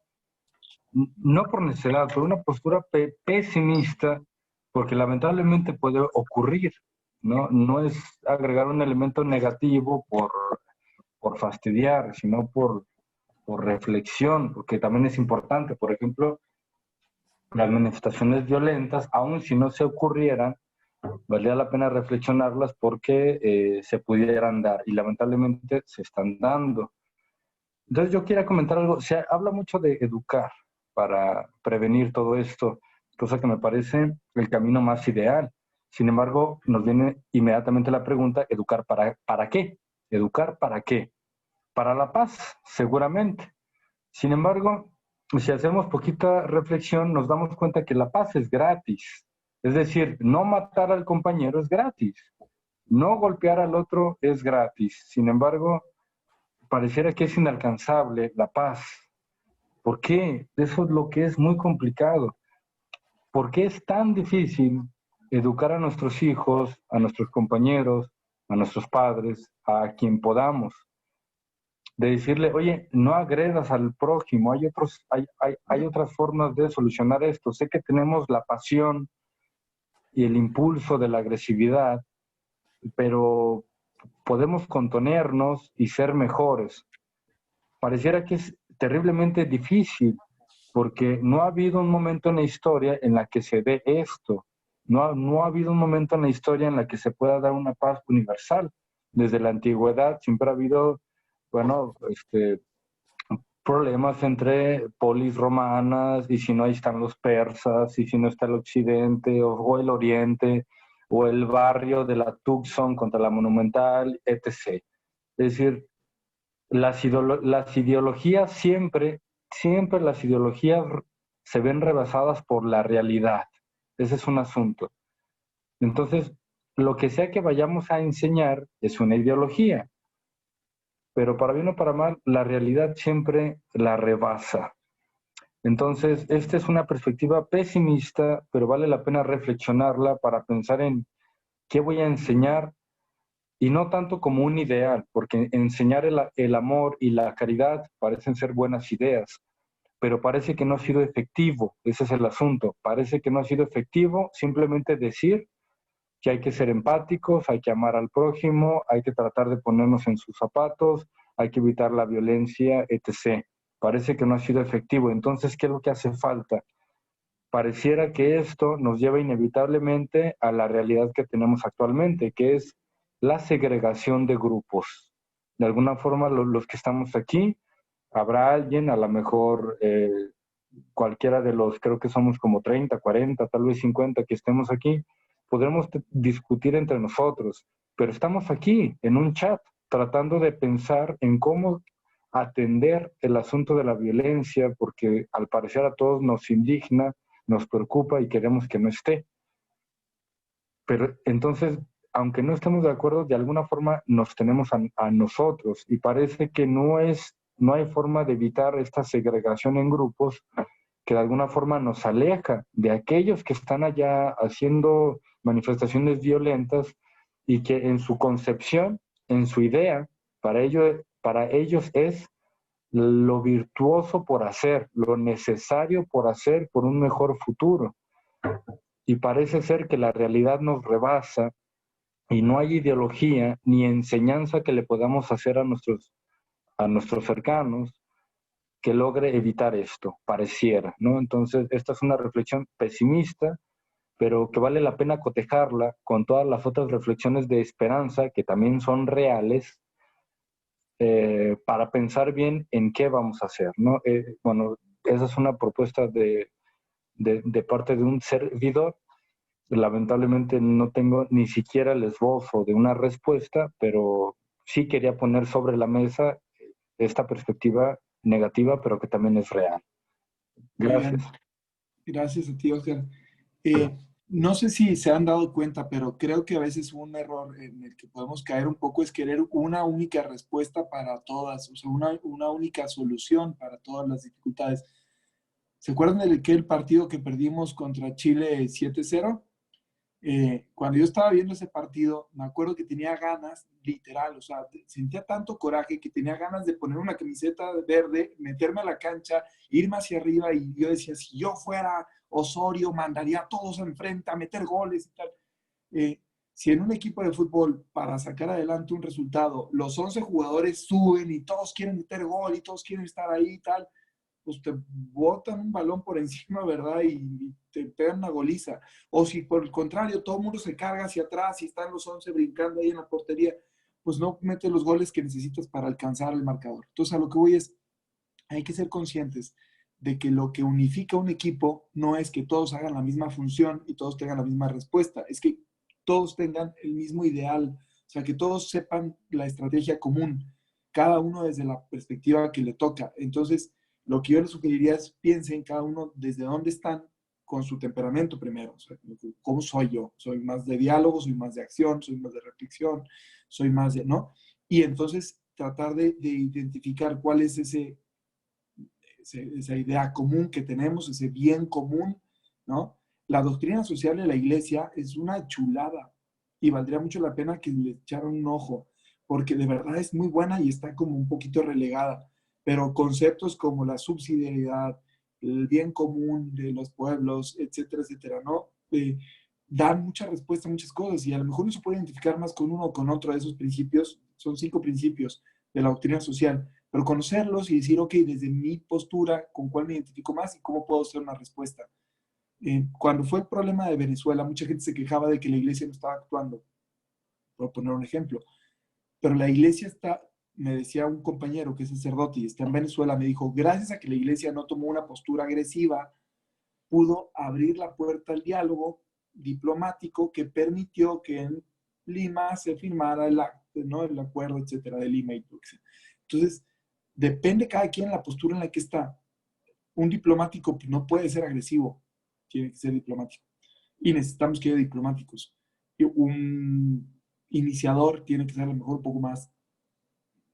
no por necesidad, pero una postura pesimista, porque lamentablemente puede ocurrir, ¿no? No es agregar un elemento negativo por fastidiar, sino por reflexión, porque también es importante. Por ejemplo, las manifestaciones violentas, aun si no se ocurrieran, valdría la pena reflexionarlas porque se pudieran dar, y lamentablemente se están dando. Entonces yo quiero comentar algo. Se habla mucho de educar para prevenir todo esto, cosa que me parece el camino más ideal. Sin embargo, nos viene inmediatamente la pregunta, ¿educar para qué? ¿Educar para qué? Para la paz, seguramente. Sin embargo, si hacemos poquita reflexión, nos damos cuenta que la paz es gratis. Es decir, no matar al compañero es gratis. No golpear al otro es gratis. Sin embargo, pareciera que es inalcanzable la paz. ¿Por qué? Eso es lo que es muy complicado. ¿Por qué es tan difícil educar a nuestros hijos, a nuestros compañeros, a nuestros padres, a quien podamos? De decirle, oye, no agredas al prójimo, hay otras formas de solucionar esto. Sé que tenemos la pasión y el impulso de la agresividad, pero podemos contenernos y ser mejores. Pareciera que es terriblemente difícil, porque no ha habido un momento en la historia en la que se dé esto. No ha habido un momento en la historia en la que se pueda dar una paz universal. Desde la antigüedad siempre ha habido, bueno, problemas entre polis romanas, y si no, ahí están los persas, y si no está el occidente o el oriente, o el barrio de la Tucson contra la Monumental, etc. Es decir, las ideologías siempre las ideologías se ven rebasadas por la realidad. Ese es un asunto. Entonces, lo que sea que vayamos a enseñar es una ideología, pero para bien o para mal, la realidad siempre la rebasa. Entonces, esta es una perspectiva pesimista, pero vale la pena reflexionarla para pensar en qué voy a enseñar, y no tanto como un ideal, porque enseñar el amor y la caridad parecen ser buenas ideas, pero parece que no ha sido efectivo. Ese es el asunto. Parece que no ha sido efectivo simplemente decir que hay que ser empáticos, hay que amar al prójimo, hay que tratar de ponernos en sus zapatos, hay que evitar la violencia, etc. Parece que no ha sido efectivo. Entonces, ¿qué es lo que hace falta? Pareciera que esto nos lleva inevitablemente a la realidad que tenemos actualmente, que es la segregación de grupos. De alguna forma, los que estamos aquí, habrá alguien, a lo mejor cualquiera de los, creo que somos como 30, 40, tal vez 50 que estemos aquí, podremos discutir entre nosotros, pero estamos aquí en un chat tratando de pensar en cómo atender el asunto de la violencia, porque al parecer a todos nos indigna, nos preocupa y queremos que no esté. Pero entonces, aunque no estemos de acuerdo, de alguna forma nos tenemos a nosotros, y parece que no hay forma de evitar esta segregación en grupos que de alguna forma nos aleja de aquellos que están allá haciendo manifestaciones violentas, y que en su concepción, en su idea, para ellos es lo virtuoso por hacer, lo necesario por hacer por un mejor futuro. Y parece ser que la realidad nos rebasa y no hay ideología ni enseñanza que le podamos hacer a nuestros cercanos que logre evitar esto, pareciera, ¿no? Entonces, esta es una reflexión pesimista, pero que vale la pena cotejarla con todas las otras reflexiones de esperanza que también son reales, para pensar bien en qué vamos a hacer, ¿no? Bueno, esa es una propuesta de parte de un servidor. Lamentablemente no tengo ni siquiera el esbozo de una respuesta, pero sí quería poner sobre la mesa esta perspectiva negativa, pero que también es real. Gracias. Gracias a ti, Oscar. No sé si se han dado cuenta, pero creo que a veces un error en el que podemos caer un poco es querer una única respuesta para todas, o sea, una única solución para todas las dificultades. ¿Se acuerdan de aquel partido que perdimos contra Chile 7-0? Cuando yo estaba viendo ese partido, me acuerdo que tenía ganas, literal, o sea, sentía tanto coraje que tenía ganas de poner una camiseta verde, meterme a la cancha, irme hacia arriba, y yo decía, si yo fuera Osorio, mandaría a todos enfrente a meter goles y tal. Si en un equipo de fútbol, para sacar adelante un resultado, los 11 jugadores suben y todos quieren meter gol y todos quieren estar ahí y tal, pues te botan un balón por encima, ¿verdad? Y te pegan una goliza. O si por el contrario, todo el mundo se carga hacia atrás y están los 11 brincando ahí en la portería, pues no mete los goles que necesitas para alcanzar el marcador. Entonces, a lo que voy es, hay que ser conscientes de que lo que unifica un equipo no es que todos hagan la misma función y todos tengan la misma respuesta, es que todos tengan el mismo ideal, o sea, que todos sepan la estrategia común, cada uno desde la perspectiva que le toca. Entonces, lo que yo les sugeriría es piensen cada uno desde dónde están con su temperamento primero. O sea, ¿cómo soy yo? ¿Soy más de diálogo? ¿Soy más de acción? ¿Soy más de reflexión? ¿Soy más de...? ¿no? Y entonces tratar de identificar cuál es esa idea común que tenemos, ese bien común, ¿no? La doctrina social de la iglesia es una chulada y valdría mucho la pena que le echaran un ojo, porque de verdad es muy buena y está como un poquito relegada. Pero conceptos como la subsidiariedad, el bien común de los pueblos, etcétera, etcétera, ¿no? Dan mucha respuesta a muchas cosas y a lo mejor no se puede identificar más con uno o con otro de esos principios. Son 5 principios de la doctrina social, pero conocerlos y decir, ok, desde mi postura, ¿con cuál me identifico más y cómo puedo hacer una respuesta? Cuando fue el problema de Venezuela, mucha gente se quejaba de que la iglesia no estaba actuando, por poner un ejemplo, pero la iglesia está, me decía un compañero que es sacerdote y está en Venezuela, me dijo, gracias a que la iglesia no tomó una postura agresiva, pudo abrir la puerta al diálogo diplomático que permitió que en Lima se firmara el acto, ¿no? El acuerdo, etcétera, de Lima y Tuxtla. Entonces, depende cada quien la postura en la que está. Un diplomático no puede ser agresivo, tiene que ser diplomático. Y necesitamos que haya diplomáticos. Y un iniciador tiene que ser a lo mejor un poco más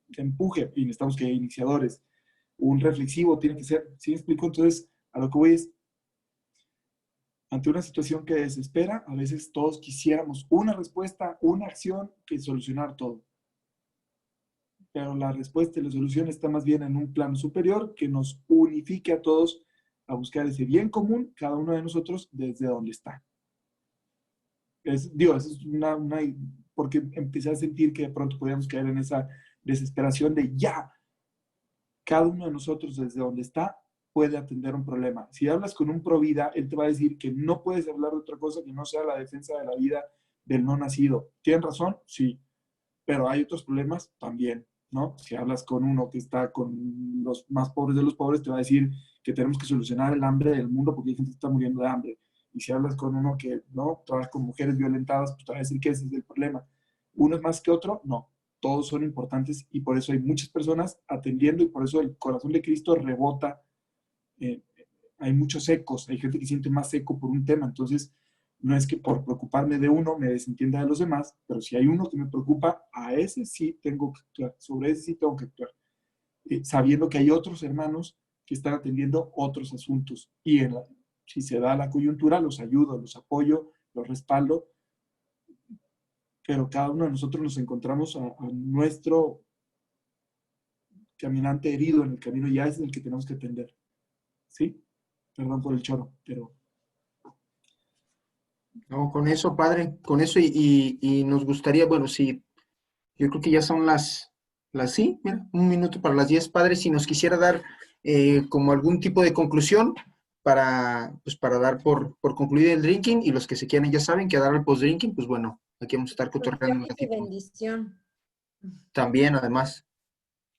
de empuje y necesitamos que haya iniciadores. Un reflexivo tiene que ser, ¿sí me explico? Entonces, a lo que voy es, ante una situación que desespera, a veces todos quisiéramos una respuesta, una acción que solucionar todo. Pero la respuesta y la solución está más bien en un plano superior que nos unifique a todos a buscar ese bien común, cada uno de nosotros, desde donde está. Dios, es porque empecé a sentir que de pronto podíamos caer en esa desesperación de ya, cada uno de nosotros desde donde está puede atender un problema. Si hablas con un provida, él te va a decir que no puedes hablar de otra cosa que no sea la defensa de la vida del no nacido. ¿Tienen razón? Sí. Pero hay otros problemas también, ¿no? Si hablas con uno que está con los más pobres de los pobres, te va a decir que tenemos que solucionar el hambre del mundo porque hay gente que está muriendo de hambre. Y si hablas con uno que, ¿no? Trabaja con mujeres violentadas, pues te va a decir que ese es el problema. ¿Uno es más que otro? No. Todos son importantes y por eso hay muchas personas atendiendo y por eso el corazón de Cristo rebota. Hay muchos ecos, hay gente que siente más eco por un tema, entonces no es que por preocuparme de uno me desentienda de los demás, pero si hay uno que me preocupa, a ese sí tengo que actuar, sobre ese sí tengo que actuar, sabiendo que hay otros hermanos que están atendiendo otros asuntos y si se da la coyuntura los ayudo, los apoyo, los respaldo, pero cada uno de nosotros nos encontramos a caminante herido en el camino ya es el que tenemos que atender. ¿Sí? Perdón por el choro, pero... No, con eso, padre, con eso y nos gustaría, bueno, sí, yo creo que ya son sí, mira, 1 minuto para las 10, padre, si nos quisiera dar como algún tipo de conclusión pues para dar por concluido el drinking y los que se quieran ya saben que a dar el post-drinking, pues bueno, aquí vamos a estar cotorreando un Y ratito. bendición. También, además.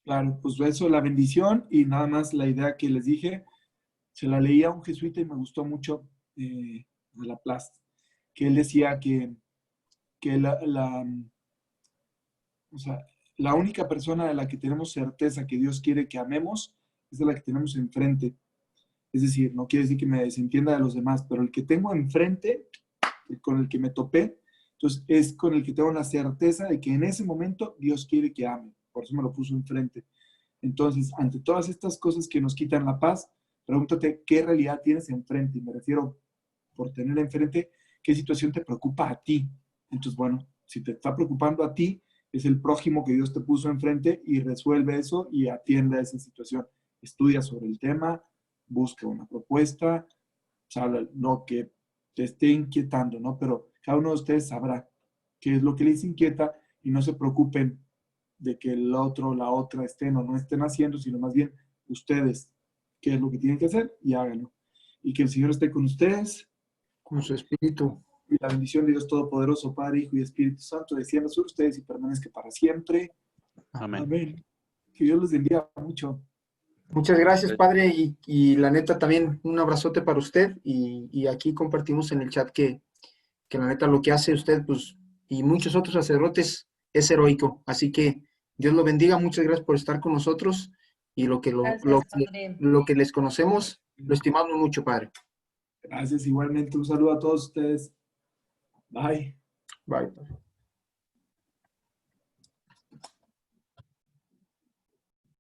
Claro, pues eso, la bendición y nada más la idea que les dije, se la leí a un jesuita y me gustó mucho de Laplace, que él decía que o sea, la única persona de la que tenemos certeza que Dios quiere que amemos es de la que tenemos enfrente. Es decir, no quiere decir que me desentienda de los demás, pero el que tengo enfrente, con el que me topé, entonces es con el que tengo la certeza de que en ese momento Dios quiere que ame. Por eso me lo puso enfrente. Entonces, ante todas estas cosas que nos quitan la paz, pregúntate qué realidad tienes enfrente. Y me refiero, por tener enfrente, qué situación te preocupa a ti. Entonces, bueno, si te está preocupando a ti, es el prójimo que Dios te puso enfrente y resuelve eso y atiende a esa situación. Estudia sobre el tema, busca una propuesta, sabe lo que te esté inquietando, ¿no? Pero cada uno de ustedes sabrá qué es lo que les inquieta y no se preocupen de que el otro o la otra estén o no estén haciendo, sino más bien ustedes qué es lo que tienen que hacer y háganlo. Y que el Señor esté con ustedes. Con su espíritu. Y la bendición de Dios Todopoderoso, Padre, Hijo y Espíritu Santo, descienda sobre ustedes y permanezca para siempre. Amén. Amén. Que Dios los bendiga mucho. Muchas gracias, padre, y la neta también un abrazote para usted y aquí compartimos en el chat que la neta lo que hace usted, pues, y muchos otros sacerdotes es heroico, así que Dios lo bendiga, muchas gracias por estar con nosotros y Gracias, padre. lo que les conocemos, lo estimamos mucho, padre. Gracias, igualmente. Un saludo a todos ustedes. Bye. Bye.